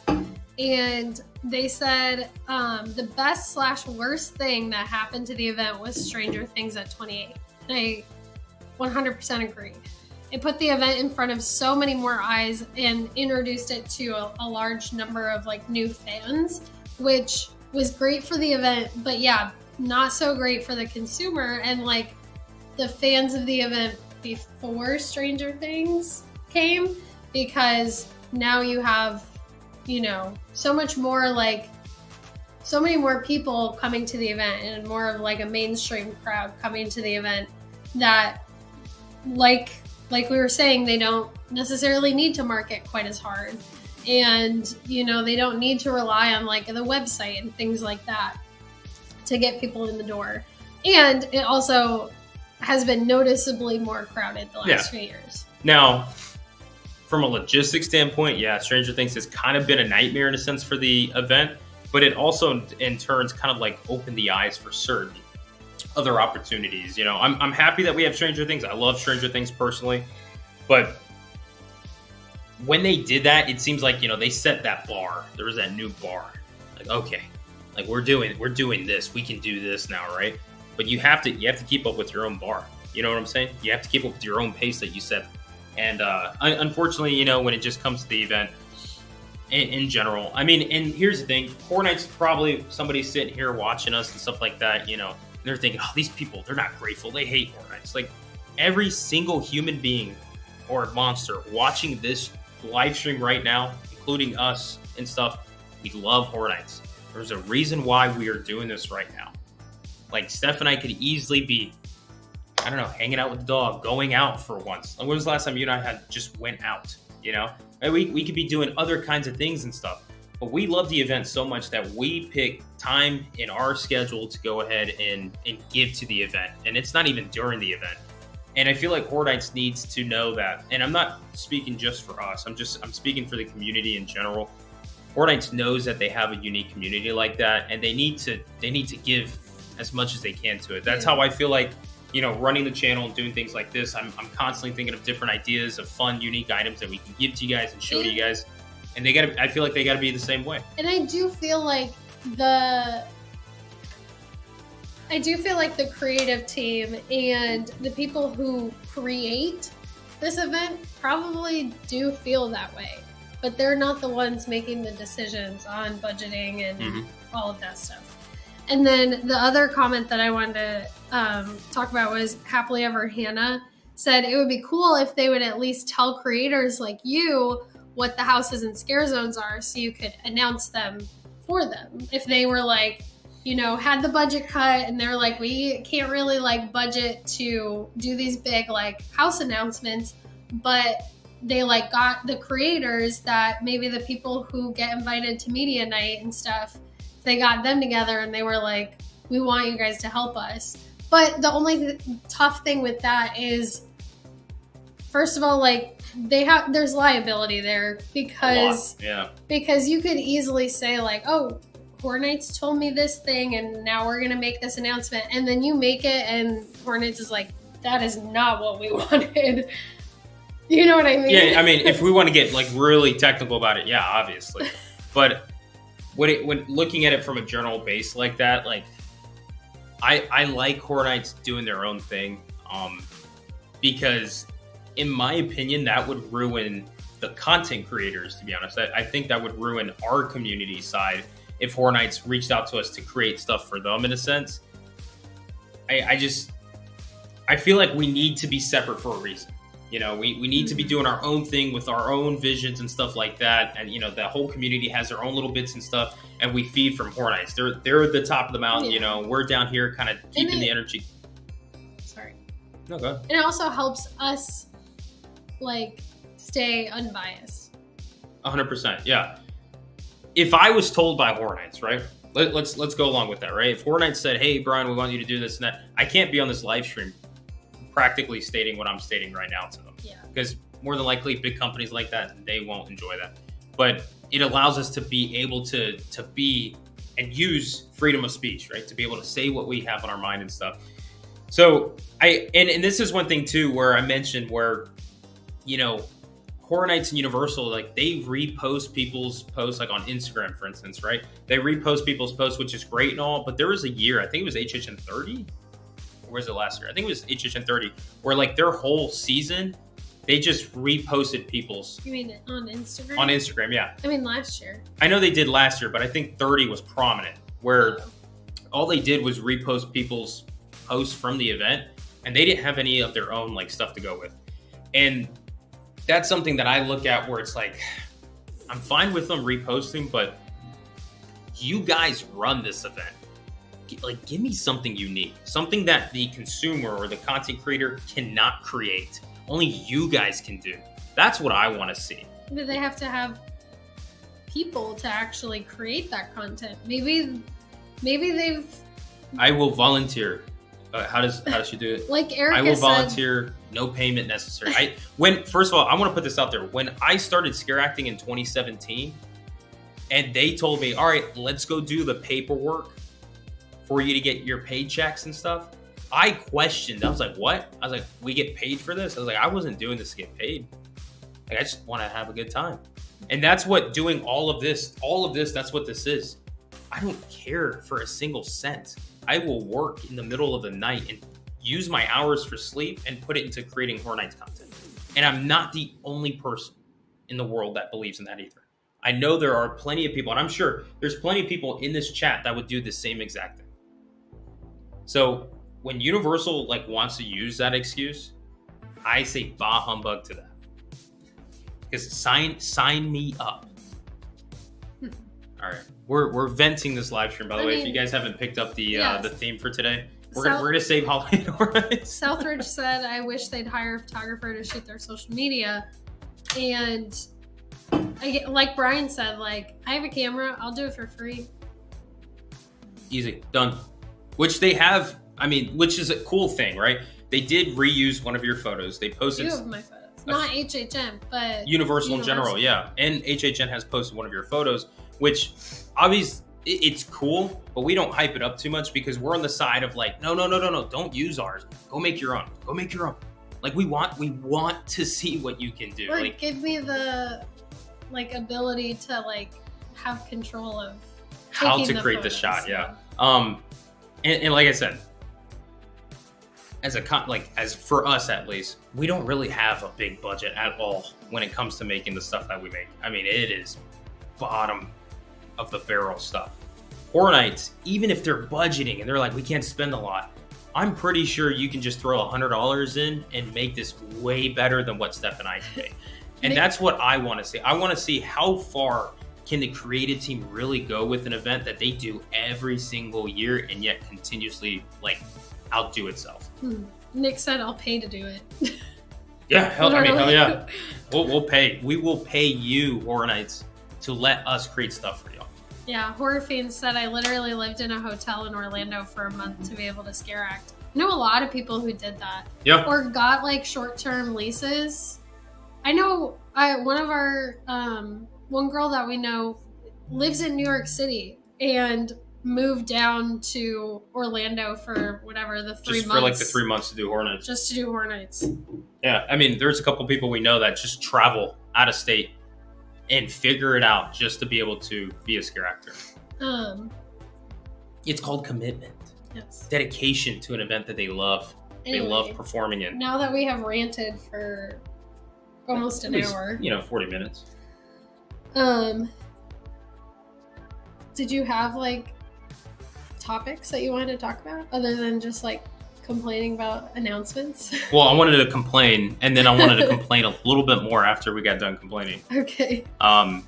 Speaker 2: and they said the best/worst thing that happened to the event was Stranger Things at 28. And I 100% agree. It put the event in front of so many more eyes and introduced it to a large number of like new fans, which was great for the event. But yeah, not so great for the consumer and like the fans of the event before Stranger Things came, because now you have, you know, so much more, like so many more people coming to the event and more of like a mainstream crowd coming to the event that like we were saying, they don't necessarily need to market quite as hard. And, you know, they don't need to rely on like the website and things like that to get people in the door. And it also has been noticeably more crowded the last few years.
Speaker 1: Now, from a logistics standpoint, yeah, Stranger Things has kind of been a nightmare in a sense for the event, but it also in turns kind of like opened the eyes for certain other opportunities. You know, I'm happy that we have Stranger Things. I love Stranger Things personally, but when they did that, it seems like, you know, they set that bar. There was that new bar. Like, okay, like we're doing this. We can do this now, right? But you have to keep up with your own bar. You know what I'm saying? You have to keep up with your own pace that you set. And unfortunately, you know, when it just comes to the event in general, I mean, and here's the thing, Horror Nights, probably somebody sitting here watching us and stuff like that, you know, they're thinking, oh, these people, they're not grateful. They hate Horror Nights. Like every single human being or monster watching this live stream right now, including us and stuff, we love Horror Nights. There's a reason why we are doing this right now. Like Steph and I could easily be, I don't know, hanging out with the dog, going out for once. Like, when was the last time you and I had just went out, you know? And we could be doing other kinds of things and stuff. But we love the event so much that we pick time in our schedule to go ahead and give to the event. And it's not even during the event. And I feel like Horror Nights needs to know that. And I'm not speaking just for us. I'm speaking for the community in general. Horror Nights knows that they have a unique community like that, and they need to give as much as they can to it. That's how I feel like, you know, running the channel and doing things like this, I'm constantly thinking of different ideas of fun, unique items that we can give to you guys and show to you guys. And I feel like they gotta be the same way. And
Speaker 2: I do feel like the creative team and the people who create this event probably do feel that way, but they're not the ones making the decisions on budgeting and all of that stuff. And then the other comment that I wanted to talk about was Happily Ever Hannah said it would be cool if they would at least tell creators like you what the houses and scare zones are, so you could announce them for them. If they were like, you know, had the budget cut and they're like, we can't really like budget to do these big like house announcements, but they like got the creators that maybe the people who get invited to media night and stuff, they got them together and they were like, we want you guys to help us. But the only tough thing with that is, first of all, like there's liability there because you could easily say like, oh, Horror Nights told me this thing and now we're going to make this announcement. And then you make it and Horror Nights is like, that is not what we wanted. You know what I mean?
Speaker 1: Yeah, I mean, if we want to get like really technical about it, yeah, obviously. But when looking at it from a general base like that, like I like Horror Nights doing their own thing, because in my opinion, that would ruin the content creators, to be honest. I think that would ruin our community side if Horror Nights reached out to us to create stuff for them in a sense. I feel like we need to be separate for a reason. You know, we need to be doing our own thing with our own visions and stuff like that. And, you know, the whole community has their own little bits and stuff, and we feed from Horror Nights. They're at the top of the mountain, you know. We're down here kind of keeping the energy.
Speaker 2: Sorry.
Speaker 1: No, go ahead.
Speaker 2: And it also helps us, like, stay unbiased.
Speaker 1: 100%, yeah. If I was told by Horror Nights, right? Let's go along with that, right? If Horror Nights said, hey, Brian, we want you to do this and that, I can't be on this live stream practically stating what I'm stating right now to them.
Speaker 2: Yeah.
Speaker 1: Because more than likely, big companies like that, they won't enjoy that. But it allows us to be able to be and use freedom of speech, right? To be able to say what we have on our mind and stuff. So and this is one thing too, where I mentioned where, you know, Horror Nights and Universal, like they repost people's posts, like on Instagram, for instance, right? They repost people's posts, which is great and all, but there was a year, I think it was HHN 30, or was it last year? I think it was HHN 30, where like their whole season, they just reposted people's.
Speaker 2: You mean on Instagram?
Speaker 1: On Instagram, yeah.
Speaker 2: I mean last year.
Speaker 1: I know they did last year, but I think 30 was prominent, where all they did was repost people's posts from the event, and they didn't have any of their own like stuff to go with. And that's something that I look at where it's like, I'm fine with them reposting, but you guys run this event. Like, give me something unique, something that the consumer or the content creator cannot create. Only you guys can do. That's what I want to see.
Speaker 2: Do they have to have people to actually create that content? Maybe they've.
Speaker 1: I will volunteer. How does she do it?
Speaker 2: Like Erica
Speaker 1: I will
Speaker 2: said,
Speaker 1: volunteer. No payment necessary. First of all, I want to put this out there. When I started scare acting in 2017, and they told me, all right, let's go do the paperwork for you to get your paychecks and stuff, I questioned. I was like, what? I was like, we get paid for this? I was like, I wasn't doing this to get paid. Like, I just want to have a good time. And that's what doing all of this, that's what this is. I don't care for a single cent. I will work in the middle of the night and use my hours for sleep and put it into creating Horror Nights content. And I'm not the only person in the world that believes in that either. I know there are plenty of people, and I'm sure there's plenty of people in this chat that would do the same exact thing. So when Universal like wants to use that excuse, I say bah humbug to that. Because sign me up. All right, we're venting this live stream. By the way, if you guys haven't picked up the theme for today, we're gonna save Halloween.
Speaker 2: Southridge said, "I wish they'd hire a photographer to shoot their social media." And like Brian said, like, I have a camera, I'll do it for free.
Speaker 1: Easy, done. Which they have. I mean, which is a cool thing, right? They did reuse one of your photos. They posted
Speaker 2: 2 of my photos, not HHN, but
Speaker 1: Universal in general, yeah. And HHN has posted one of your photos, which obviously it's cool, but we don't hype it up too much because we're on the side of like, no, don't use ours. Go make your own. Like we want to see what you can do.
Speaker 2: Or like, give me the like ability to like have control of
Speaker 1: how to create the shot, yeah. And like I said, as for us at least, we don't really have a big budget at all when it comes to making the stuff that we make. I mean, it is bottom of the barrel stuff. Horror Nights, even if they're budgeting and they're like, we can't spend a lot, I'm pretty sure you can just throw $100 in and make this way better than what Steph and I can make. And that's what I want to see. I want to see how far can the creative team really go with an event that they do every single year and yet continuously like outdo itself.
Speaker 2: Nick said, "I'll pay to do it."
Speaker 1: Yeah, hell yeah. We'll pay. We will pay you, Horror Nights, to let us create stuff for y'all.
Speaker 2: Yeah, Horror Fiends said, "I literally lived in a hotel in Orlando for a month to be able to scare act." I know a lot of people who did that.
Speaker 1: Yeah.
Speaker 2: Or got like short-term leases. I know one of our one girl that we know lives in New York City and moved down to Orlando for whatever the 3 months.
Speaker 1: Just for like the 3 months to do Horror Nights.
Speaker 2: Just to do Horror Nights.
Speaker 1: Yeah, I mean, there's a couple people we know that just travel out of state and figure it out just to be able to be a scare actor. It's called commitment.
Speaker 2: Yes.
Speaker 1: Dedication to an event that they love. Anyway, they love performing in.
Speaker 2: Now that we have ranted for almost an hour.
Speaker 1: 40 minutes.
Speaker 2: Did you have like topics that you wanted to talk about other than just like complaining about announcements?
Speaker 1: Well, I wanted to complain, and then I wanted to complain a little bit more after we got done complaining.
Speaker 2: Okay.
Speaker 1: I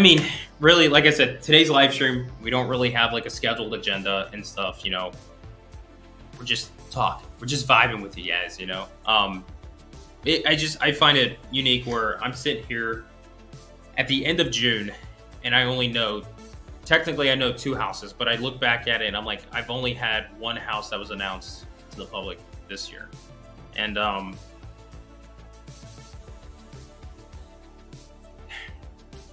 Speaker 1: mean, really, like I said, today's live stream, we don't really have like a scheduled agenda and stuff, We're just talking. We're just vibing with you guys, I find it unique where I'm sitting here at the end of June and I only know, technically I know 2 houses, but I look back at it and I'm like, I've only had 1 house that was announced to the public this year. And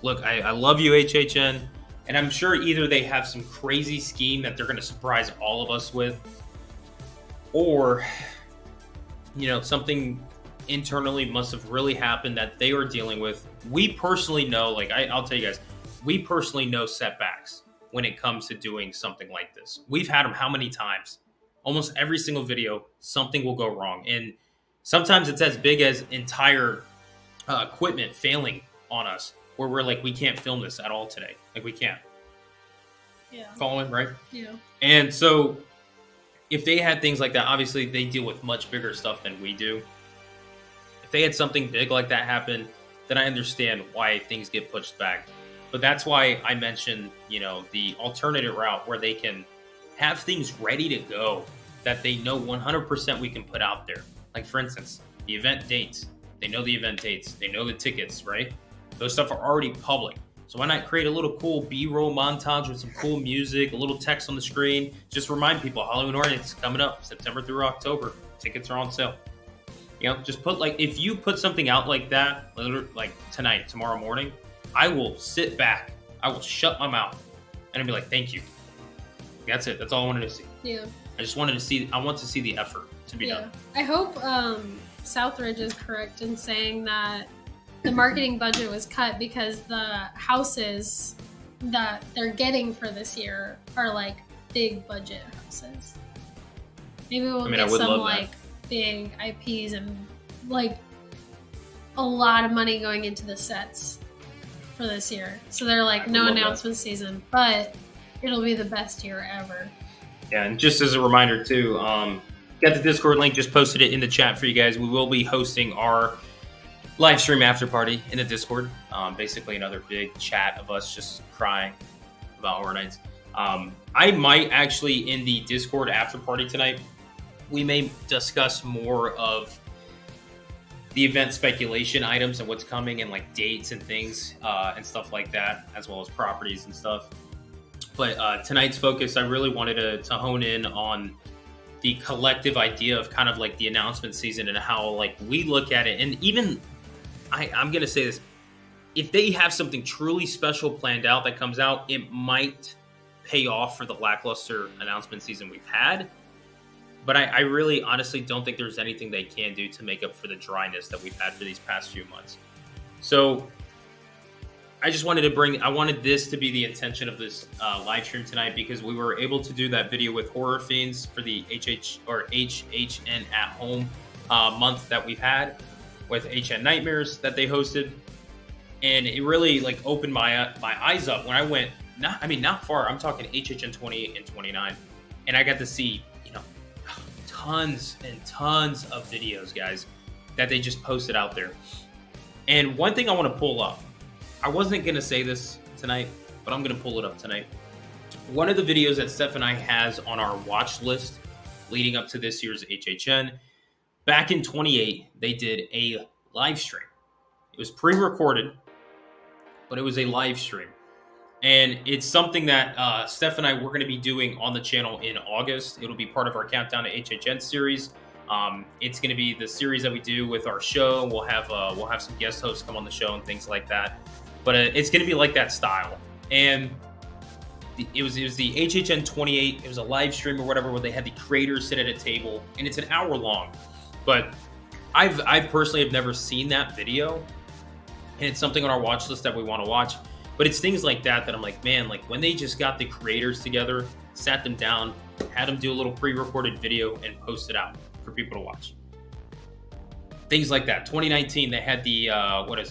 Speaker 1: look, I love you, HHN, and I'm sure either they have some crazy scheme that they're going to surprise all of us with, or, something internally must have really happened that they are dealing with. We personally know, I'll tell you guys, we personally know setbacks when it comes to doing something like this. We've had them how many times? Almost every single video, something will go wrong. And sometimes it's as big as entire equipment failing on us, where we're like, we can't film this at all today. Like, we can't.
Speaker 2: Yeah.
Speaker 1: Following, right?
Speaker 2: Yeah.
Speaker 1: And so if they had things like that, obviously they deal with much bigger stuff than we do. If they had something big like that happen, then I understand why things get pushed back. But that's why I mentioned, the alternative route where they can have things ready to go that they know 100% we can put out there. Like, for instance, the event dates. They know the event dates. They know the tickets, right? Those stuff are already public. So why not create a little cool B-roll montage with some cool music, a little text on the screen? Just remind people, Halloween Horror Nights is coming up September through October. Tickets are on sale. Just put, if you put something out like that, like tonight, tomorrow morning, I will sit back. I will shut my mouth and I'll be like, thank you. That's it. That's all I wanted to see.
Speaker 2: Yeah.
Speaker 1: I want to see the effort to be done.
Speaker 2: I hope Southridge is correct in saying that the marketing budget was cut because the houses that they're getting for this year are like big budget houses. Maybe we'll get some big IPs and like a lot of money going into the sets for this year. So they're like no announcement season, but it'll be the best year ever.
Speaker 1: Yeah, and just as a reminder too, got the Discord link, just posted it in the chat for you guys. We will be hosting our live stream after party in the Discord. Basically another big chat of us just crying about Horror Nights. I might actually, in the Discord after party tonight, we may discuss more of the event speculation items and what's coming and like dates and things and stuff like that, as well as properties and stuff. But tonight's focus, I really wanted to hone in on the collective idea of kind of like the announcement season and how like we look at it. And even I'm going to say this, if they have something truly special planned out that comes out, it might pay off for the lackluster announcement season we've had. But I really honestly don't think there's anything they can do to make up for the dryness that we've had for these past few months. So I just wanted I wanted this to be the intention of this live stream tonight, because we were able to do that video with Horror Fiends for the HHN at home month that we've had with HN Nightmares that they hosted. And it really like opened my eyes up when I went, not far. I'm talking HHN 28 and 29. And I got to see, tons and tons of videos, guys, that they just posted out there. And one thing I want to pull up, I wasn't going to say this tonight, but I'm going to pull it up tonight. One of the videos that Stephanie has on our watch list leading up to this year's HHN, back in 28, they did a live stream. It was pre-recorded, but it was a live stream. And it's something that Steph and I we're going to be doing on the channel in August. It'll be part of our Countdown to HHN series. It's going to be the series that we do with our show. We'll have some guest hosts come on the show and things like that. But it's going to be like that style. And it was the HHN 28. It was a live stream or whatever where they had the creators sit at a table, and it's an hour long. But I personally have never seen that video, and it's something on our watch list that we want to watch. But it's things like that I'm like, man, like when they just got the creators together, sat them down, had them do a little pre-recorded video and post it out for people to watch. Things like that. 2019, they had the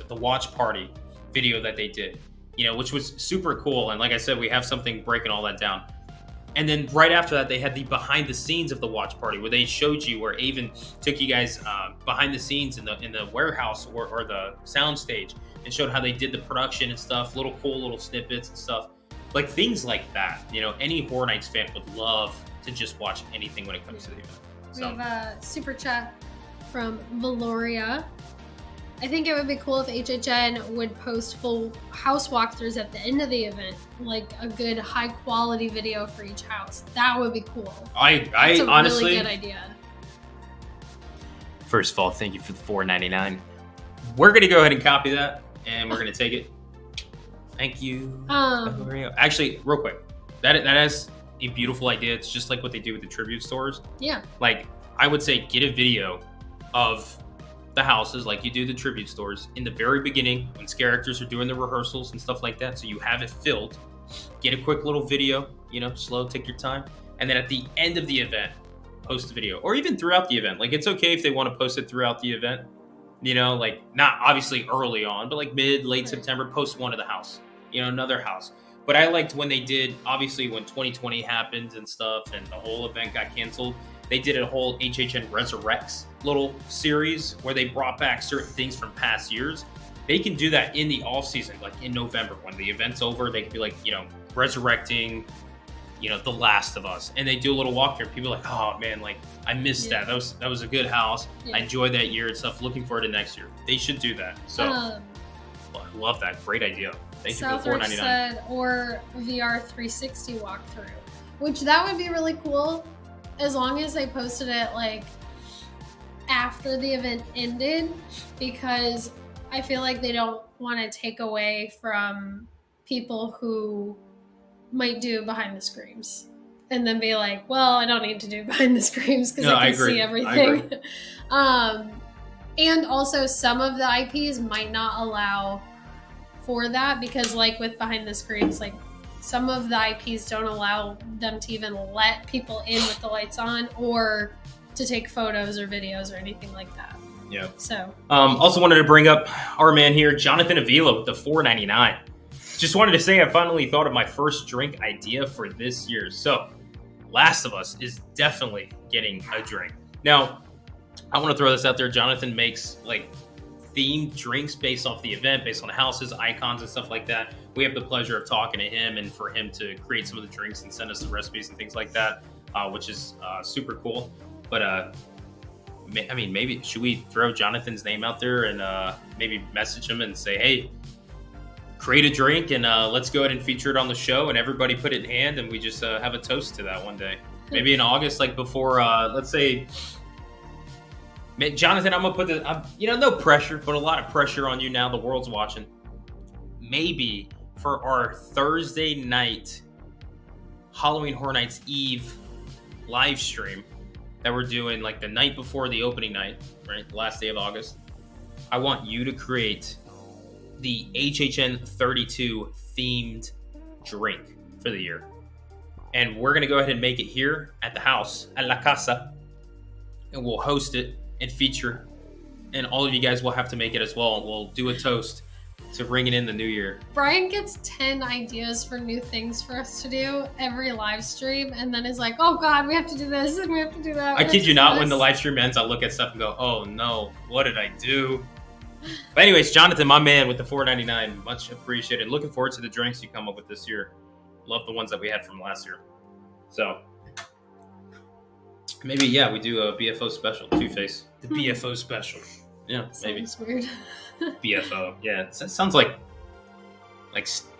Speaker 1: the watch party video that they did, which was super cool. And like I said, we have something breaking all that down. And then right after that, they had the behind the scenes of the watch party where they showed you, where Avon took you guys behind the scenes in the warehouse or the sound stage and showed how they did the production and stuff, little cool little snippets and stuff, like things like that. Any Horror Nights fan would love to just watch anything when it comes to the event. So.
Speaker 2: We have a super chat from Valoria. I think it would be cool if HHN would post full house walkthroughs at the end of the event, like a good high quality video for each house. That would be cool.
Speaker 1: That's a honestly
Speaker 2: really good idea.
Speaker 1: First of all, thank you for the $4.99. We're gonna go ahead and copy that, and we're gonna take it. Thank you. Actually, real quick, that is a beautiful idea. It's just like what they do with the tribute stores.
Speaker 2: Yeah.
Speaker 1: Like I would say, get a video of the houses like you do the tribute stores in the very beginning when scare actors are doing the rehearsals and stuff like that, so you have it filled. Get a quick little video, slow, take your time, and then at the end of the event post the video, or even throughout the event. Like it's okay if they want to post it throughout the event, like not obviously early on, but like late September, post one of the house, another house. But I liked when they did, obviously when 2020 happened and stuff and the whole event got canceled, they did a whole HHN Resurrects little series where they brought back certain things from past years. They can do that in the off season, like in November when the event's over. They can be like, resurrecting, The Last of Us, and they do a little walkthrough. And people are like, oh man, like I missed that. That was a good house. Yeah. I enjoyed that year and stuff. Looking forward to next year. They should do that. So I love that. Great idea. Thank you for $4.99.
Speaker 2: Said, or VR 360 walkthrough, which that would be really cool, as long as they posted it like after the event ended, because I feel like they don't want to take away from people who might do behind the screens and then be like, well, I don't need to do behind the screens because I can see everything. And also some of the IPs might not allow for that, because like with behind the screens, like some of the IPs don't allow them to even let people in with the lights on or to take photos or videos or anything like that.
Speaker 1: Yeah.
Speaker 2: So
Speaker 1: also wanted to bring up our man here, Jonathan Avila, with the $4.99. Just wanted to say I finally thought of my first drink idea for this year. So Last of Us is definitely getting a drink. Now, I want to throw this out there. Jonathan makes like themed drinks based off the event, based on the houses, icons, and stuff like that. We have the pleasure of talking to him and for him to create some of the drinks and send us the recipes and things like that, which is super cool. But maybe should we throw Jonathan's name out there and maybe message him and say, hey, create a drink and let's go ahead and feature it on the show, and everybody put it in hand and we just have a toast to that one day. Maybe in August, like before, let's say, Jonathan, I'm going to put this, no pressure, but a lot of pressure on you now. The world's watching. Maybe for our Thursday night, Halloween Horror Nights Eve live stream that we're doing like the night before the opening night, right? The last day of August. I want you to create the HHN 32 themed drink for the year. And we're going to go ahead and make it here at the house, at La Casa. And we'll host it and feature. And all of you guys will have to make it as well. We'll do a toast to bringing in the new year.
Speaker 2: Brian gets 10 ideas for new things for us to do every live stream, and then is like, oh God, we have to do this and we have to do that.
Speaker 1: I kid you not, when the live stream ends, I'll look at stuff and go, oh no, what did I do? But anyways, Jonathan, my man, with the $4.99, much appreciated. Looking forward to the drinks you come up with this year. Love the ones that we had from last year. So maybe, we do a BFO special, Two-Face. The BFO special. Yeah, maybe.
Speaker 2: Sounds weird.
Speaker 1: BFO. Yeah, it sounds like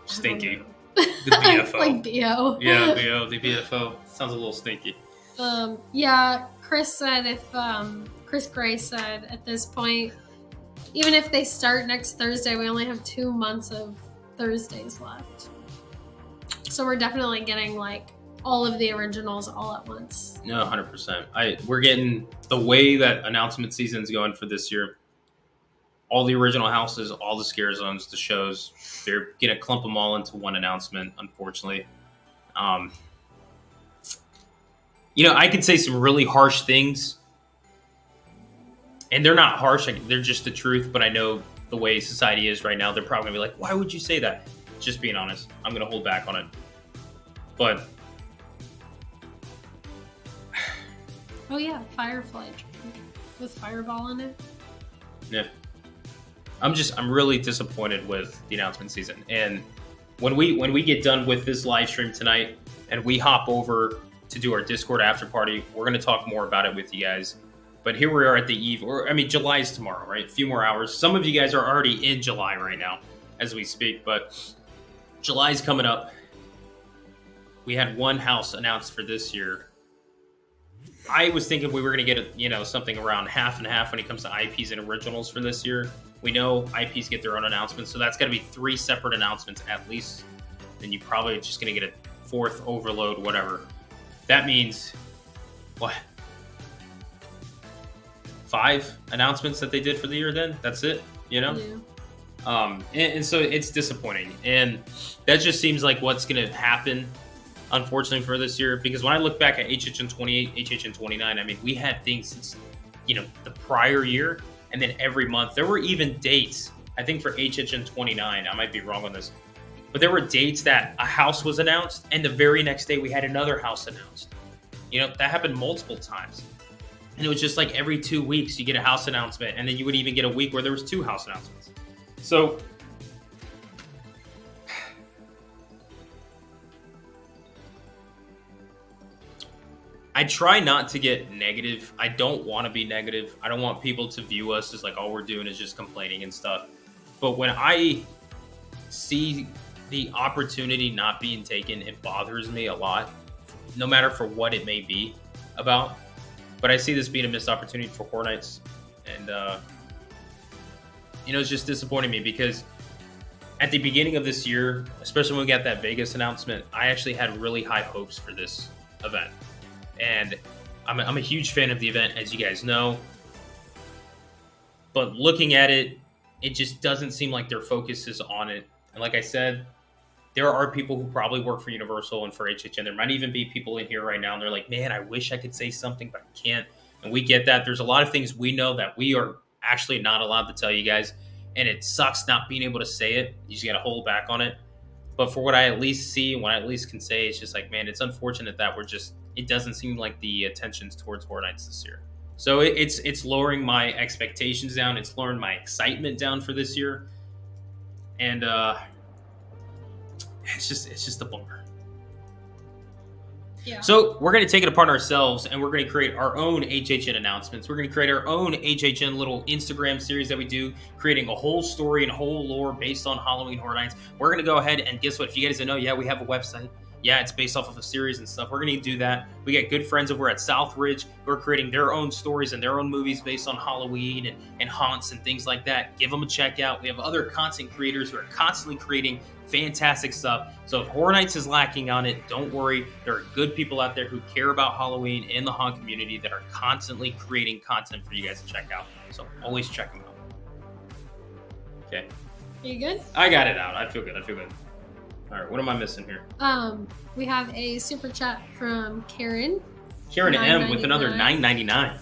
Speaker 1: stinky. The BFO.
Speaker 2: Like BO.
Speaker 1: Yeah, BO, the BFO. Sounds a little stinky.
Speaker 2: Chris said Chris Gray said at this point, even if they start next Thursday, we only have 2 months of Thursdays left. So we're definitely getting like all of the originals all at once.
Speaker 1: No, 100%. We're getting the way that announcement season's going for this year. All the original houses, all the scare zones, the shows, they're going to clump them all into one announcement, unfortunately. I could say some really harsh things. And they're not harsh, they're just the truth, but I know the way society is right now, they're probably going to be like, why would you say that? Just being honest. I'm going to hold back on it. But
Speaker 2: oh yeah, Firefly drink with Fireball in it.
Speaker 1: Yeah. I'm really disappointed with the announcement season. And when we get done with this live stream tonight and we hop over to do our Discord after party, we're going to talk more about it with you guys. But here we are at the eve, July's tomorrow, right? A few more hours. Some of you guys are already in July right now as we speak, but July's coming up. We had one house announced for this year. I was thinking we were going to get something around half and half when it comes to IPs and originals for this year. We know IPs get their own announcements, so that's got to be 3 separate announcements at least. Then you probably just going to get a 4th overload, whatever. That means what? 5 announcements that they did for the year. Then that's it. Yeah. And so it's disappointing, and that just seems like what's going to happen, unfortunately, for this year. Because when I look back at HHN 28, HHN 29, we had things since the prior year, and then every month there were even dates. I think for HHN 29, I might be wrong on this. But there were dates that a house was announced, and the very next day we had another house announced. You know, that happened multiple times. And it was just like every 2 weeks you get a house announcement, and then you would even get a week where there was 2 house announcements. So I try not to get negative. I don't want to be negative. I don't want people to view us as like all we're doing is just complaining and stuff. But when I see the opportunity not being taken, it bothers me a lot, no matter for what it may be about. But I see this being a missed opportunity for Horror Nights. And, you know, it's just disappointing me because at the beginning of this year, especially when we got that Vegas announcement, I actually had really high hopes for this event. And I'm a huge fan of the event, as you guys know. But looking at it, it just doesn't seem like their focus is on it. And like I said, there are people who probably work for Universal and for HHN. There might even be people in here right now, and they're like, man, I wish I could say something, but I can't. And we get that. There's a lot of things we know that we are actually not allowed to tell you guys. And it sucks not being able to say it. You just got to hold back on it. But for what I at least see, what I at least can say, it's just like, man, it's unfortunate that it doesn't seem like the attention's towards Horror Nights this year. So it's lowering my expectations down. It's lowering my excitement down for this year. And it's just a bummer.
Speaker 2: Yeah.
Speaker 1: So we're going to take it upon ourselves, and we're going to create our own HHN announcements. We're going to create our own HHN little Instagram series that we do, creating a whole story and a whole lore based on Halloween Horror Nights. We're going to go ahead and guess what? If you guys don't know, yeah, we have a website. Yeah, it's based off of a series and stuff. We're going to do that. We got good friends over at Southridge who are creating their own stories and their own movies based on Halloween and haunts and things like that. Give them a check out. We have other content creators who are constantly creating fantastic stuff. So if Horror Nights is lacking on it, don't worry. There are good people out there who care about Halloween and the haunt community that are constantly creating content for you guys to check out. So always check them out. Okay.
Speaker 2: Are you good?
Speaker 1: I got it out. I feel good. All right, what am I missing here?
Speaker 2: We have a super chat from Karen.
Speaker 1: Karen M with another $9.99.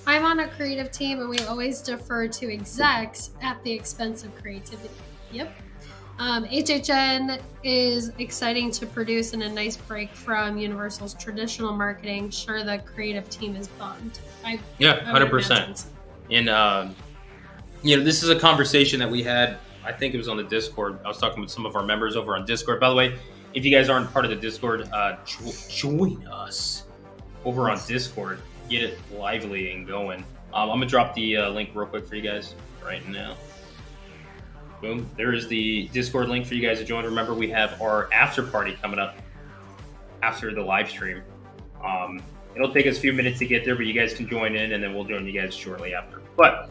Speaker 2: I'm on a creative team, and we always defer to execs at the expense of creativity. Yep. HHN is exciting to produce and a nice break from Universal's traditional marketing. Sure, the creative team is bummed.
Speaker 1: Yeah, 100%. And, you know, this is a conversation that we had. I think it was on the Discord. I was talking with some of our members over on Discord. By the way, if you guys aren't part of the Discord, join us over on Discord. Get it lively and going. I'm going to drop the link real quick for you guys right now. Boom. There is the Discord link for you guys to join. Remember, we have our after party coming up after the live stream. It'll take us a few minutes to get there, but you guys can join in, and then we'll join you guys shortly after. But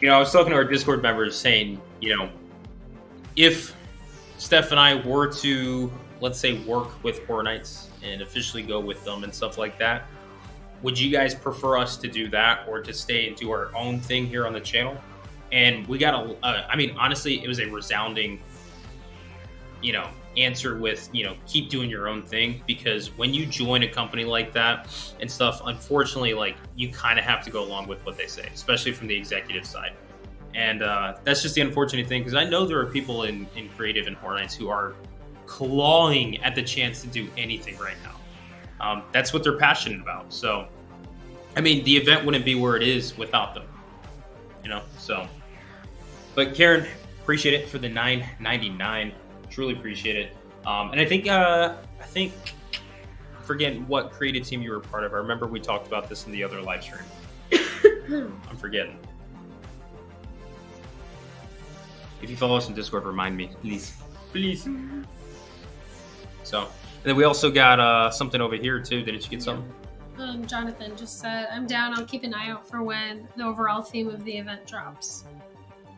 Speaker 1: you know, I was talking to our Discord members saying, you know, if Steph and I were to, let's say, work with Horror Nights and officially go with them and stuff like that, would you guys prefer us to do that or to stay and do our own thing here on the channel? And we got I mean, honestly, it was a resounding, you know, answer with, you know, keep doing your own thing, because when you join a company like that and stuff, unfortunately, like, you kind of have to go along with what they say, especially from the executive side. And that's just the unfortunate thing, because I know there are people in creative and Horror Nights who are clawing at the chance to do anything right now. That's what they're passionate about. So, I mean, the event wouldn't be where it is without them, you know? So, but Karen, appreciate it for the $9.99. Truly appreciate it. And I think forgetting what creative team you were part of. I remember we talked about this in the other live stream. I'm forgetting. If you follow us on Discord, remind me, please. So, and then we also got something over here too. Didn't you get something?
Speaker 2: Jonathan just said, I'm down. I'll keep an eye out for when the overall theme of the event drops.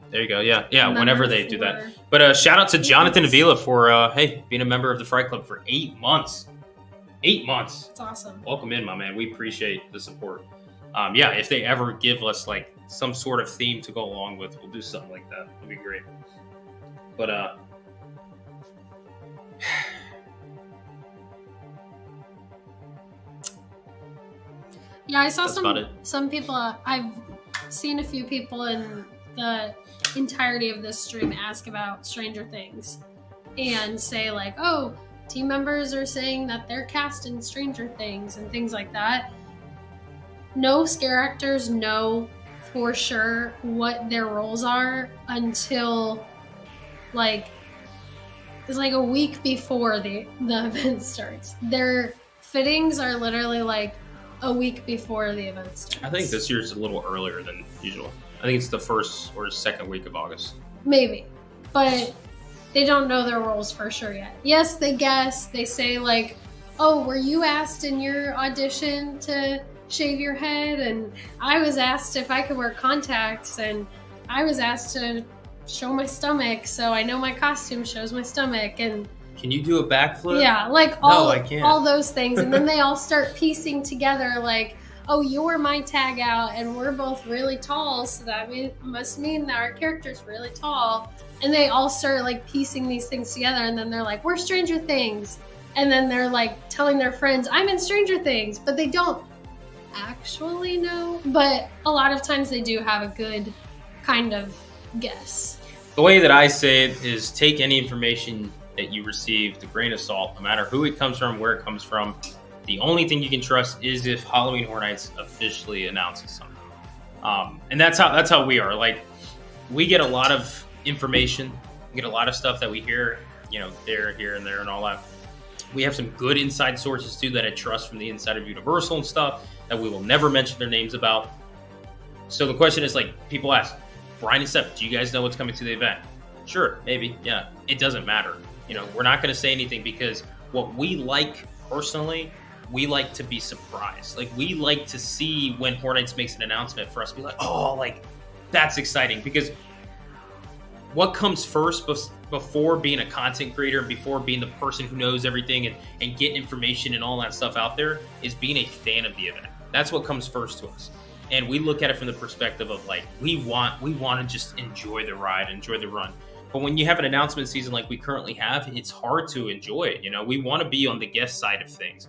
Speaker 1: There you go. Yeah. Whenever they do that. But shout out to Jonathan Avila for being a member of the Fright Club for 8 months. 8 months.
Speaker 2: That's awesome.
Speaker 1: Welcome in, my man. We appreciate the support. Yeah, if they ever give us like some sort of theme to go along with, we'll do something like that. It'd be great. But
Speaker 2: yeah, I saw some people. I've seen a few people in the entirety of this stream ask about Stranger Things and say like, oh, team members are saying that they're cast in Stranger Things and things like that. No scare actors know for sure what their roles are until like it's like a week before the event starts. Their fittings are literally like a week before the event starts.
Speaker 1: I think this year's a little earlier than usual. I think it's the first or second week of August.
Speaker 2: Maybe, but they don't know their roles for sure yet. Yes, they guess. They say like, oh, were you asked in your audition to shave your head? And I was asked if I could wear contacts, and I was asked to show my stomach, so I know my costume shows my stomach. And
Speaker 1: can you do a backflip?
Speaker 2: Yeah, like all those things. And then they all start piecing together like, oh, you're my tag out and we're both really tall, so that must mean that our character's really tall. And they all start like piecing these things together, and then they're like, we're Stranger Things. And then they're like telling their friends, I'm in Stranger Things, but they don't actually know. But a lot of times they do have a good kind of guess.
Speaker 1: The way that I say it is take any information that you receive with a grain of salt, no matter who it comes from, where it comes from. The only thing you can trust is if Halloween Horror Nights officially announces something. And that's how we are. Like, we get a lot of information, we get a lot of stuff that we hear, there, here, and there, and all that. We have some good inside sources too that I trust from the inside of Universal and stuff that we will never mention their names about. So the question is, like, people ask, Brian and Steph, do you guys know what's coming to the event? Sure, maybe, yeah. It doesn't matter. We're not going to say anything because what we like personally, we like to be surprised. Like, we like to see when Horror Nights makes an announcement for us to be like, oh, like, that's exciting. Because what comes first before being a content creator and before being the person who knows everything and getting information and all that stuff out there is being a fan of the event. That's what comes first to us. And we look at it from the perspective of like, we want to just enjoy the ride, enjoy the run. But when you have an announcement season like we currently have, it's hard to enjoy it. We want to be on the guest side of things.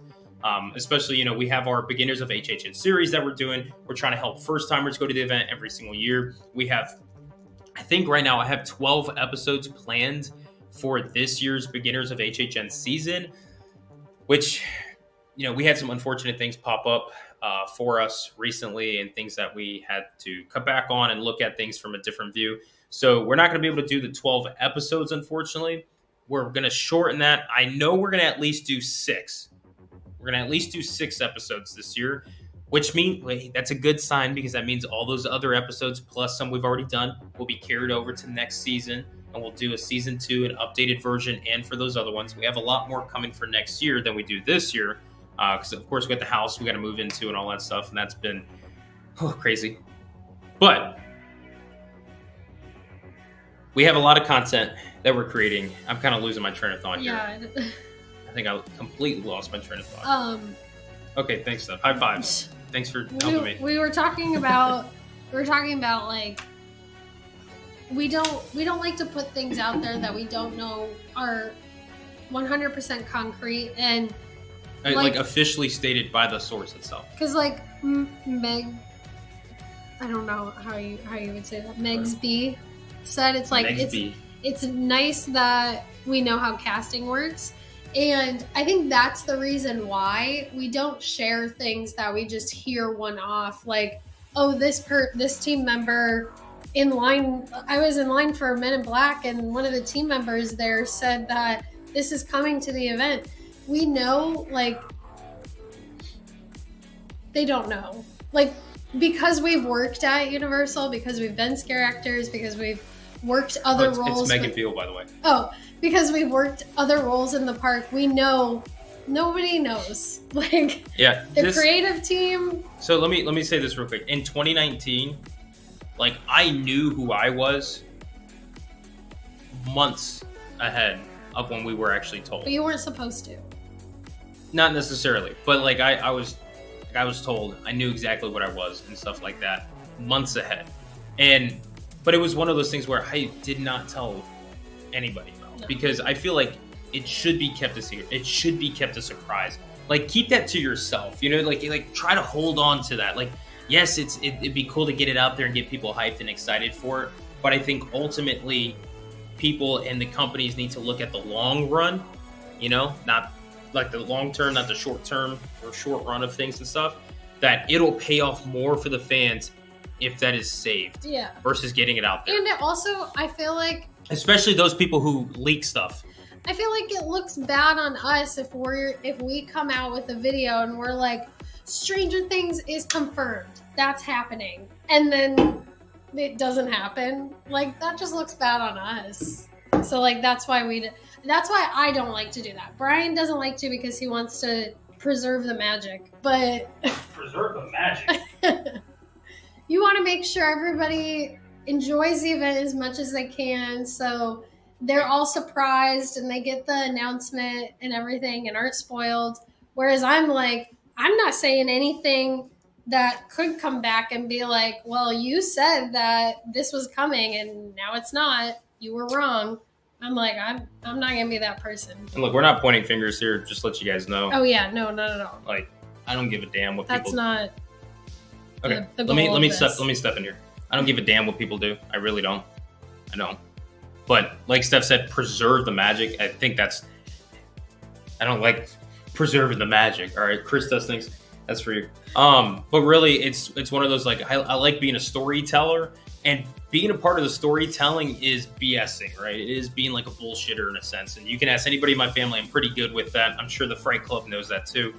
Speaker 1: Especially, we have our Beginners of HHN series that we're doing. We're trying to help first timers go to the event every single year. We have, I think right now I have 12 episodes planned for this year's Beginners of HHN season, which, we had some unfortunate things pop up for us recently and things that we had to cut back on and look at things from a different view. So we're not going to be able to do the 12 episodes, unfortunately. We're going to shorten that. I know we're going to at least do 6. We're going to at least do 6 episodes this year, which means that's a good sign because that means all those other episodes plus some we've already done will be carried over to next season, and we'll do a season 2, an updated version, and for those other ones. We have a lot more coming for next year than we do this year because, of course, we got the house we got to move into and all that stuff, and that's been crazy. But we have a lot of content that we're creating. I'm kind of losing my train of thought here. I think I completely lost my train of thought. Okay, thanks, Steph. High fives. Thanks for helping me.
Speaker 2: We were talking about like we don't like to put things out there that we don't know are 100% concrete and
Speaker 1: like officially stated by the source itself.
Speaker 2: Because like Meg, I don't know how you would say that. Megs B said it's like it's nice that we know how casting works. And I think that's the reason why we don't share things that we just hear one off. Like, oh, this team member in line. I was in line for Men in Black, and one of the team members there said that this is coming to the event. We know, like, they don't know. Like, because we've worked at Universal, because we've been scare actors, because we've worked other roles.
Speaker 1: It's Megan Beal, by the way.
Speaker 2: Oh, because we've worked other roles in the park, we know nobody knows. Like,
Speaker 1: yeah,
Speaker 2: the creative team.
Speaker 1: So let me say this real quick. In 2019, like, I knew who I was months ahead of when we were actually told.
Speaker 2: But you weren't supposed to.
Speaker 1: Not necessarily, but like I was told. I knew exactly what I was and stuff like that months ahead. But it was one of those things where I did not tell anybody about because I feel like it should be kept a secret. It should be kept a surprise. Like, keep that to yourself, like try to hold on to that. Like, yes, it'd be cool to get it out there and get people hyped and excited for it, but I think ultimately people and the companies need to look at the long run, you know, not like the long term, not the short term or short run of things and stuff, that it'll pay off more for the fans if that is saved versus getting it out there.
Speaker 2: And it also, I feel like,
Speaker 1: especially those people who leak stuff.
Speaker 2: I feel like it looks bad on us if we come out with a video and we're like, Stranger Things is confirmed, that's happening, and then it doesn't happen. Like, that just looks bad on us. So like that's why I don't like to do that. Brian doesn't like to because he wants to preserve the magic, but
Speaker 1: preserve the magic.
Speaker 2: You want to make sure everybody enjoys the event as much as they can, so they're all surprised and they get the announcement and everything and aren't spoiled. Whereas I'm like, I'm not saying anything that could come back and be like, well, you said that this was coming and now it's not. You were wrong. I'm like, I'm not going to be that person.
Speaker 1: And look, we're not pointing fingers here, just to let you guys know.
Speaker 2: Oh, yeah. No, not at all.
Speaker 1: Like, I don't give a damn what
Speaker 2: That's
Speaker 1: people
Speaker 2: not.
Speaker 1: Okay,
Speaker 2: the
Speaker 1: let me
Speaker 2: goal of
Speaker 1: step in here. I don't give a damn what people do. I really don't. I don't. But like Steph said, preserve the magic. I think I don't like preserving the magic. All right, Chris does things. That's for you. But really, it's one of those, like, I like being a storyteller, and being a part of the storytelling is BSing, right? It is being like a bullshitter in a sense. And you can ask anybody in my family. I'm pretty good with that. I'm sure the Fright Club knows that too.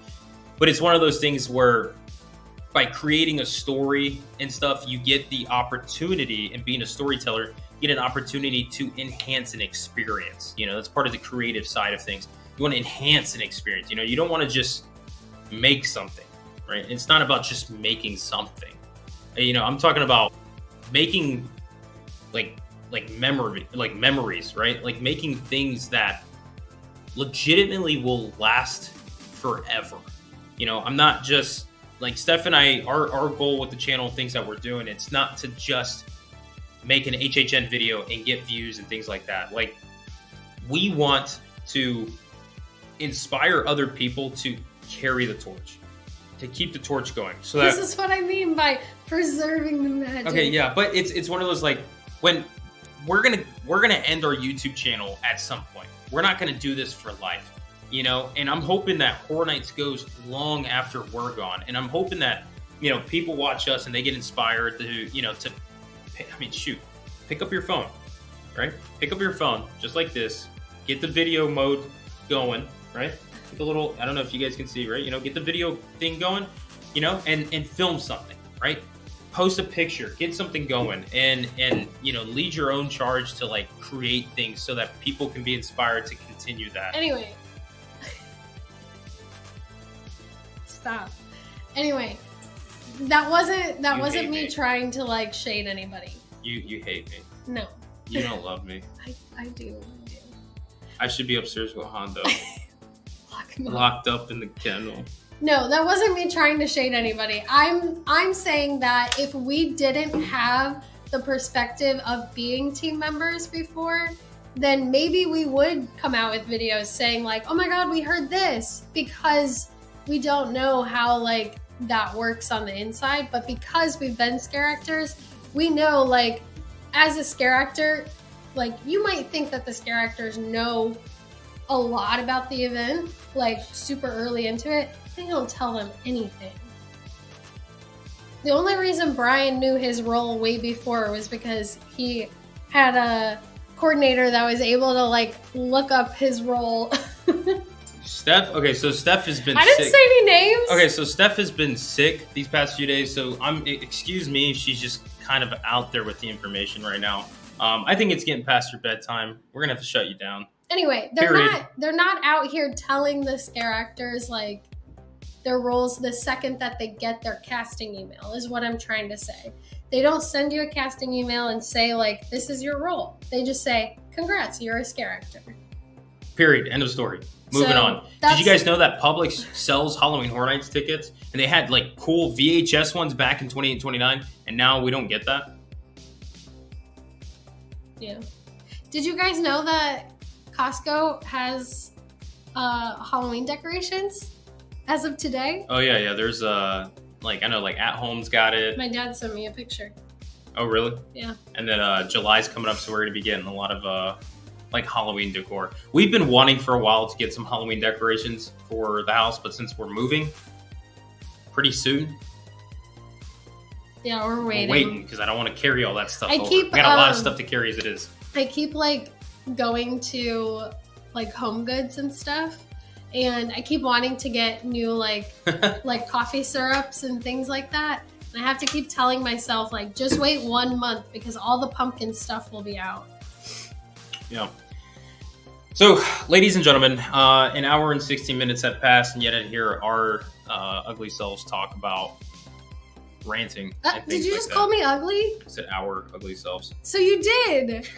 Speaker 1: But it's one of those things where by creating a story and stuff, you get the opportunity, and being a storyteller, you get an opportunity to enhance an experience. You know, that's part of the creative side of things. You want to enhance an experience. You know, you don't want to just make something, right? It's not about just making something. You know, I'm talking about making memories, right? Like making things that legitimately will last forever. You know, I'm not just like Steph and I, our goal with the channel, things that we're doing, it's not to just make an HHN video and get views and things like that. Like, we want to inspire other people to carry the torch, to keep the torch going. So
Speaker 2: this is what I mean by preserving the magic.
Speaker 1: Okay, yeah, but it's one of those, like, when we're gonna end our YouTube channel at some point. We're not gonna do this for life, you know. And I'm hoping that Horror Nights goes long after we're gone, and I'm hoping that, you know, people watch us and they get inspired to, you know, to, I mean, shoot, pick up your phone, right? Pick up your phone just like this, get the video mode going, right? Get the little, I don't know if you guys can see, right? You know, get the video thing going, you know, and film something, right? Post a picture, get something going, and you know, lead your own charge to like create things so that people can be inspired to continue that.
Speaker 2: Anyway, stop. Anyway, that wasn't me trying to like shade anybody.
Speaker 1: You hate me.
Speaker 2: No.
Speaker 1: You don't love me.
Speaker 2: I do.
Speaker 1: I should be upstairs with Hondo.
Speaker 2: Lock him up.
Speaker 1: Locked up in the kennel.
Speaker 2: No, that wasn't me trying to shade anybody. I'm saying that if we didn't have the perspective of being team members before, then maybe we would come out with videos saying like, oh my God, we heard this, because we don't know how like that works on the inside. But because we've been scare actors, we know, like, as a scare actor, like, you might think that the scare actors know a lot about the event, like super early into it. They don't tell them anything. The only reason Brian knew his role way before was because he had a coordinator that was able to like look up his role.
Speaker 1: Steph, okay, so Steph has been
Speaker 2: sick. I didn't say any names.
Speaker 1: Okay, so Steph has been sick these past few days, so excuse me, she's just kind of out there with the information right now. I think it's getting past your bedtime. We're gonna have to shut you down.
Speaker 2: Anyway, they're not out here telling the scare actors like their roles the second that they get their casting email, is what I'm trying to say. They don't send you a casting email and say like, this is your role. They just say, congrats, you're a scare actor.
Speaker 1: Period. End of story. Moving on. Did you guys know that Publix sells Halloween Horror Nights tickets? And they had like cool VHS ones back in 28 and 29, and now we don't get that?
Speaker 2: Yeah. Did you guys know that Costco has Halloween decorations as of today?
Speaker 1: Oh yeah. There's like, I know, like At Home's got it.
Speaker 2: My dad sent me a picture.
Speaker 1: Oh, really?
Speaker 2: Yeah.
Speaker 1: And then July's coming up, so we're going to be getting a lot of like Halloween decor. We've been wanting for a while to get some Halloween decorations for the house, but since we're moving pretty soon,
Speaker 2: yeah, we're waiting.
Speaker 1: We're waiting because I don't want to carry all that stuff.
Speaker 2: I
Speaker 1: got a lot of stuff to carry as it is.
Speaker 2: I keep like going to like Home Goods and stuff, and I keep wanting to get new like like coffee syrups and things like that. And I have to keep telling myself like just wait 1 month because all the pumpkin stuff will be out.
Speaker 1: Yeah. So, ladies and gentlemen, an hour and 16 minutes have passed, and yet I hear our ugly selves talk about ranting. And
Speaker 2: Did you just call me ugly?
Speaker 1: I said our ugly selves.
Speaker 2: So you did.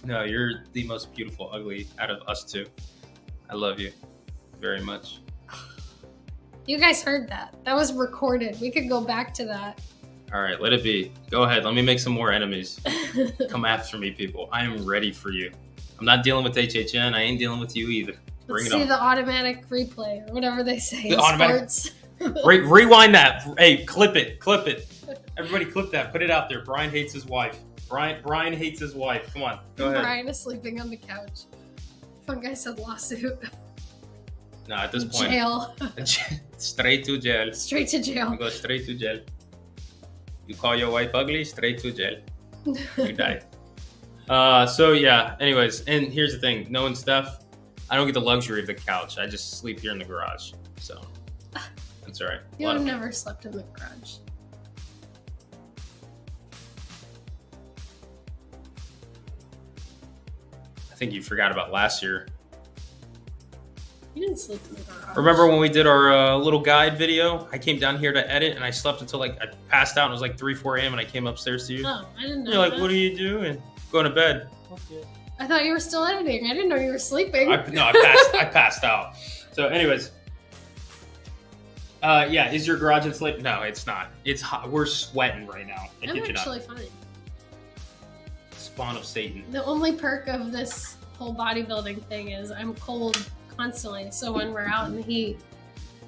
Speaker 1: No, you're the most beautiful ugly out of us two. I love you very much.
Speaker 2: You guys heard that. That was recorded. We could go back to that.
Speaker 1: All right, let it be. Go ahead. Let me make some more enemies. Come after me, people. I am ready for you. I'm not dealing with HHN. I ain't dealing with you either.
Speaker 2: Let's see the automatic replay or whatever they say.
Speaker 1: The automatic. Rewind that. Hey, clip it. Clip it. Everybody clip that. Put it out there. Brian hates his wife. Brian hates his wife. Come on. Go ahead.
Speaker 2: Brian is sleeping on the couch. Fun guy said lawsuit.
Speaker 1: No, at this point.
Speaker 2: Jail.
Speaker 1: Straight to jail.
Speaker 2: Straight to jail.
Speaker 1: You go straight to jail. You call your wife ugly, straight to jail. You die. So yeah, anyways, and here's the thing. Knowing Steph, I don't get the luxury of the couch. I just sleep here in the garage. So that's all right.
Speaker 2: You would have never slept in the garage.
Speaker 1: I think you forgot about last year.
Speaker 2: You didn't sleep in the garage.
Speaker 1: Remember when we did our little guide video? I came down here to edit, and I slept until like I passed out. And it was like 3, 4 a.m. and I came upstairs to you.
Speaker 2: Oh, I didn't know.
Speaker 1: You're like, what are you doing? Going to bed.
Speaker 2: Okay. I thought you were still editing. I didn't know you were sleeping.
Speaker 1: I passed out. So, anyways, yeah. Is your garage insulated? No, it's not. It's hot. We're sweating right now.
Speaker 2: I'm actually fine.
Speaker 1: Spawn of Satan.
Speaker 2: The only perk of this whole bodybuilding thing is I'm cold constantly, so when we're out in the heat,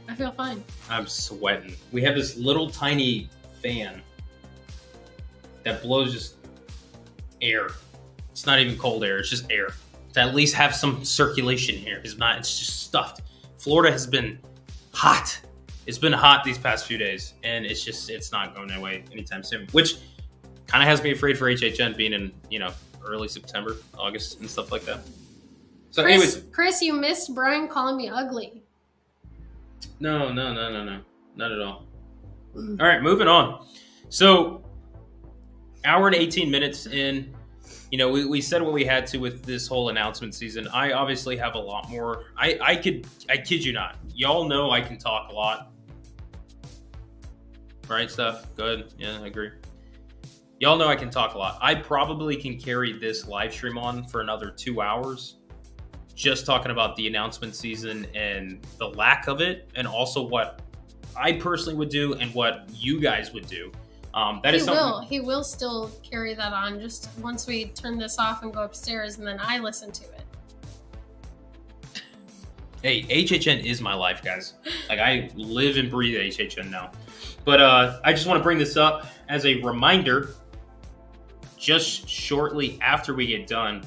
Speaker 2: I feel fine. I'm
Speaker 1: sweating. We have this little tiny fan that blows just air. It's not even cold air, it's just air. To at least have some circulation here. It's just stuffed. Florida has been hot. It's been hot these past few days, and it's not going away anytime soon, which kind of has me afraid for HHN being in, early September, August, and stuff like that. So
Speaker 2: Chris, you missed Brian calling me ugly.
Speaker 1: No. Not at all. All right, moving on. So, hour and 18 minutes in, we said what we had to with this whole announcement season. I obviously have a lot more. I kid you not. Y'all know I can talk a lot. Right, Steph? Good. Yeah, I agree. Y'all know I can talk a lot. I probably can carry this live stream on for another 2 hours. Just talking about the announcement season and the lack of it, and also what I personally would do and what you guys would do. He will still carry that on just once we turn this off and go upstairs, and then I listen to it. Hey, HHN is my life, guys. Like, I live and breathe HHN now. But I just want to bring this up as a reminder. Just shortly after we get done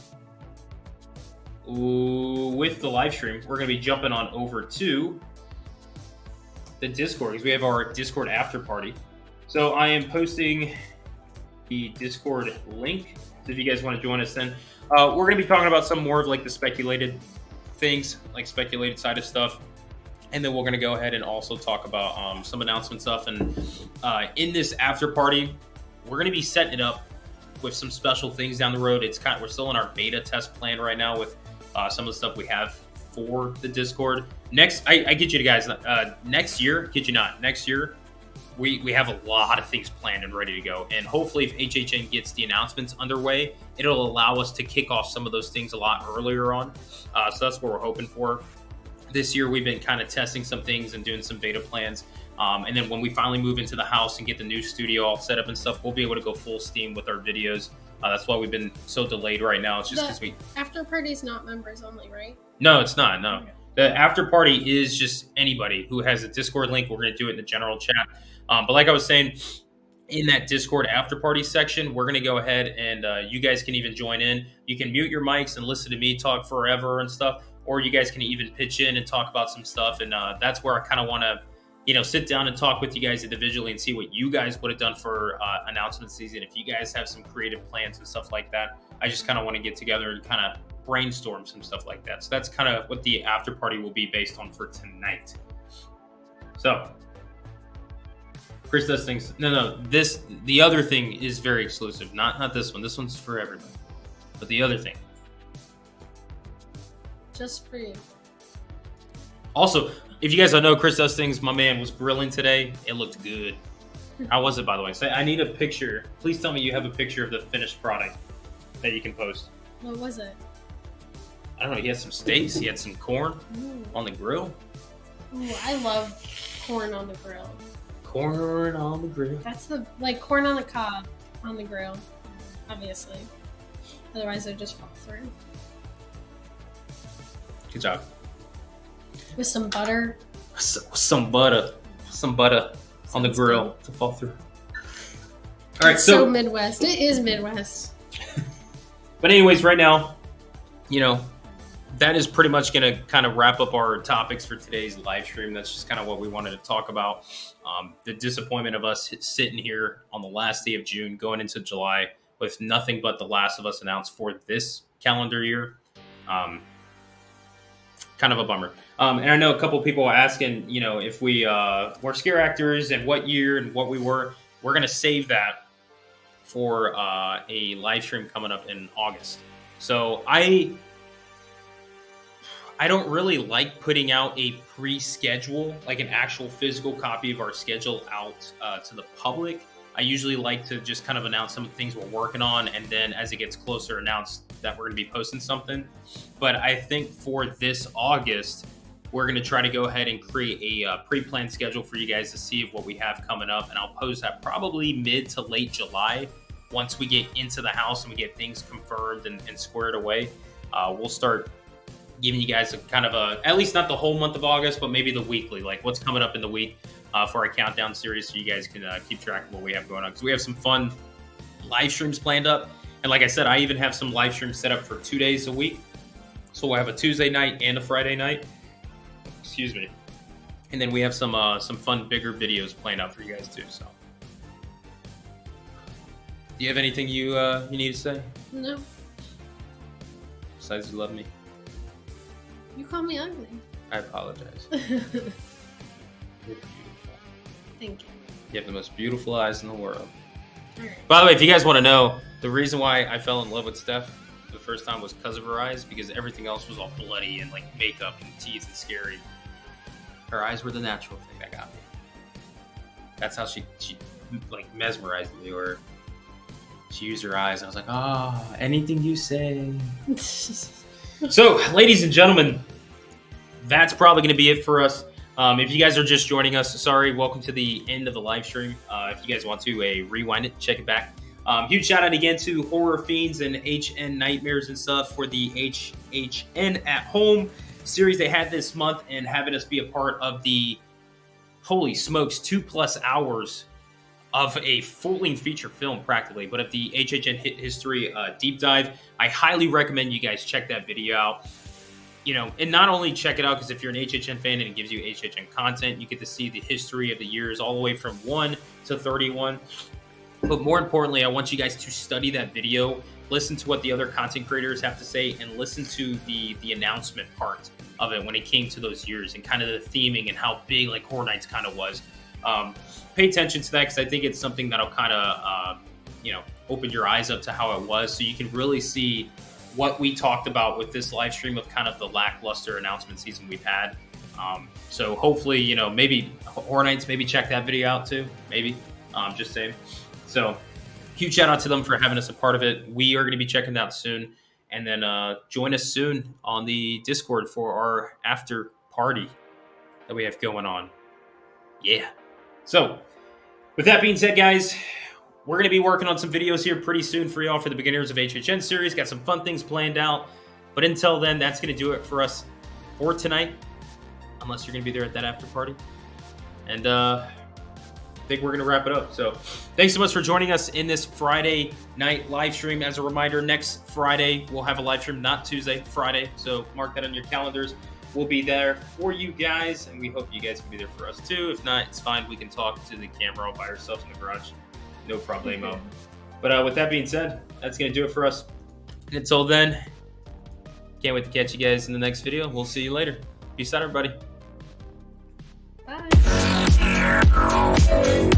Speaker 1: with the live stream, we're going to be jumping on over to the Discord because we have our Discord after party. So I am posting the Discord link. So if you guys want to join us, then we're going to be talking about some more of like the speculated things, like speculated side of stuff. And then we're going to go ahead and also talk about some announcement stuff. And in this after party, we're going to be setting it up with some special things down the road. We're still in our beta test plan right now with some of the stuff we have for the Discord. I get you guys, next year, kid you not, next year, we have a lot of things planned and ready to go. And hopefully if HHN gets the announcements underway, it'll allow us to kick off some of those things a lot earlier on. So that's what we're hoping for. This year, we've been kind of testing some things and doing some beta plans. And then when we finally move into the house and get the new studio all set up and stuff, we'll be able to go full steam with our videos. That's why we've been so delayed right now. It's just because
Speaker 2: after party's not members only, right?
Speaker 1: No, it's not. No. Okay. The after party is just anybody who has a Discord link. We're going to do it in the general chat. But like I was saying, in that Discord after party section, we're going to go ahead and you guys can even join in. You can mute your mics and listen to me talk forever and stuff, or you guys can even pitch in and talk about some stuff. And that's where I kind of want to, sit down and talk with you guys individually and see what you guys would have done for announcement season. If you guys have some creative plans and stuff like that, I just kind of want to get together and kind of brainstorm some stuff like that. So that's kind of what the after party will be based on for tonight. So Chris does things. No. The other thing is very exclusive. Not this one. This one's for everybody. But the other thing.
Speaker 2: Just for you.
Speaker 1: Also, if you guys don't know, Chris does things. My man was grilling today. It looked good. How was it, by the way? I need a picture. Please tell me you have a picture of the finished product that you can post.
Speaker 2: What was it?
Speaker 1: I don't know. He had some steaks. He had some corn on the grill.
Speaker 2: Ooh, I love corn on the grill.
Speaker 1: Corn on the grill.
Speaker 2: That's corn on the cob on the grill, obviously. Otherwise, it just fall through.
Speaker 1: Good job.
Speaker 2: With some butter.
Speaker 1: Some butter on the grill to fall through. All right,
Speaker 2: so Midwest. It is Midwest.
Speaker 1: But anyways, right now, that is pretty much going to kind of wrap up our topics for today's live stream. That's just kind of what we wanted to talk about. The disappointment of us sitting here on the last day of June, going into July, with nothing but The Last of Us announced for this calendar year. Kind of a bummer. And I know a couple of people are asking, if we were scare actors and what year and what we were. We're going to save that for a live stream coming up in August. So I don't really like putting out a pre-schedule, like an actual physical copy of our schedule out to the public. I usually like to just kind of announce some of the things we're working on, and then as it gets closer, announce that we're going to be posting something. But I think for this August, we're going to try to go ahead and create a pre-planned schedule for you guys to see what we have coming up. And I'll post that probably mid to late July. Once we get into the house and we get things confirmed and squared away, we'll start giving you guys a kind of at least not the whole month of August, but maybe the weekly, like what's coming up in the week for our countdown series, so you guys can keep track of what we have going on. Because we have some fun live streams planned up. And like I said, I even have some live streams set up for 2 days a week. So we'll have a Tuesday night and a Friday night. Excuse me. And then we have some fun, bigger videos planned out for you guys too. So, do you have anything you need to say?
Speaker 2: No.
Speaker 1: Besides, you love me.
Speaker 2: You call me ugly.
Speaker 1: I apologize. You're beautiful.
Speaker 2: Thank you.
Speaker 1: You have the most beautiful eyes in the world.
Speaker 2: All right.
Speaker 1: By the way, if you guys want to know, the reason why I fell in love with Steph the first time was because of her eyes, because everything else was all bloody and like makeup and teeth and scary. Her eyes were the natural thing that got me. That's how she like mesmerized me, or she used her eyes. I was like, anything you say. So, ladies and gentlemen, that's probably going to be it for us. If you guys are just joining us, sorry, welcome to the end of the live stream. If you guys want to rewind it, check it back. Huge shout out again to Horror Fiends and HN Nightmares and stuff for the HHN at Home series they had this month, and having us be a part of the, holy smokes, 2+ hours of a full-length feature film practically, but of the HHN Hit History deep dive. I highly recommend you guys check that video out. And not only check it out because if you're an HHN fan and it gives you HHN content, you get to see the history of the years all the way from 1 to 31. But more importantly, I want you guys to study that video, listen to what the other content creators have to say, and listen to the announcement part of it when it came to those years and kind of the theming and how big like Horror Nights kind of was. Pay attention to that because I think it's something that'll kind of, open your eyes up to how it was, so you can really see what we talked about with this live stream of kind of the lackluster announcement season we've had. So hopefully, maybe Horror Nights, maybe check that video out too. Maybe, just saying. So huge shout out to them for having us a part of it. We are going to be checking that out soon. And then join us soon on the Discord for our after party that we have going on. Yeah. So with that being said, guys, we're going to be working on some videos here pretty soon for y'all for the Beginners of HHN series. Got some fun things planned out. But until then, that's going to do it for us for tonight. Unless you're going to be there at that after party. And think we're going to wrap it up. So thanks so much for joining us in this Friday night live stream. As a reminder, next Friday we'll have a live stream, not Tuesday, Friday. So mark that on your calendars. We'll be there for you guys, and we hope you guys can be there for us too. If not, it's fine. We can talk to the camera all by ourselves in the garage. No problemo. But with that being said, that's going to do it for us. And until then, can't wait to catch you guys in the next video. We'll see you later. Peace out, everybody.
Speaker 2: Bye.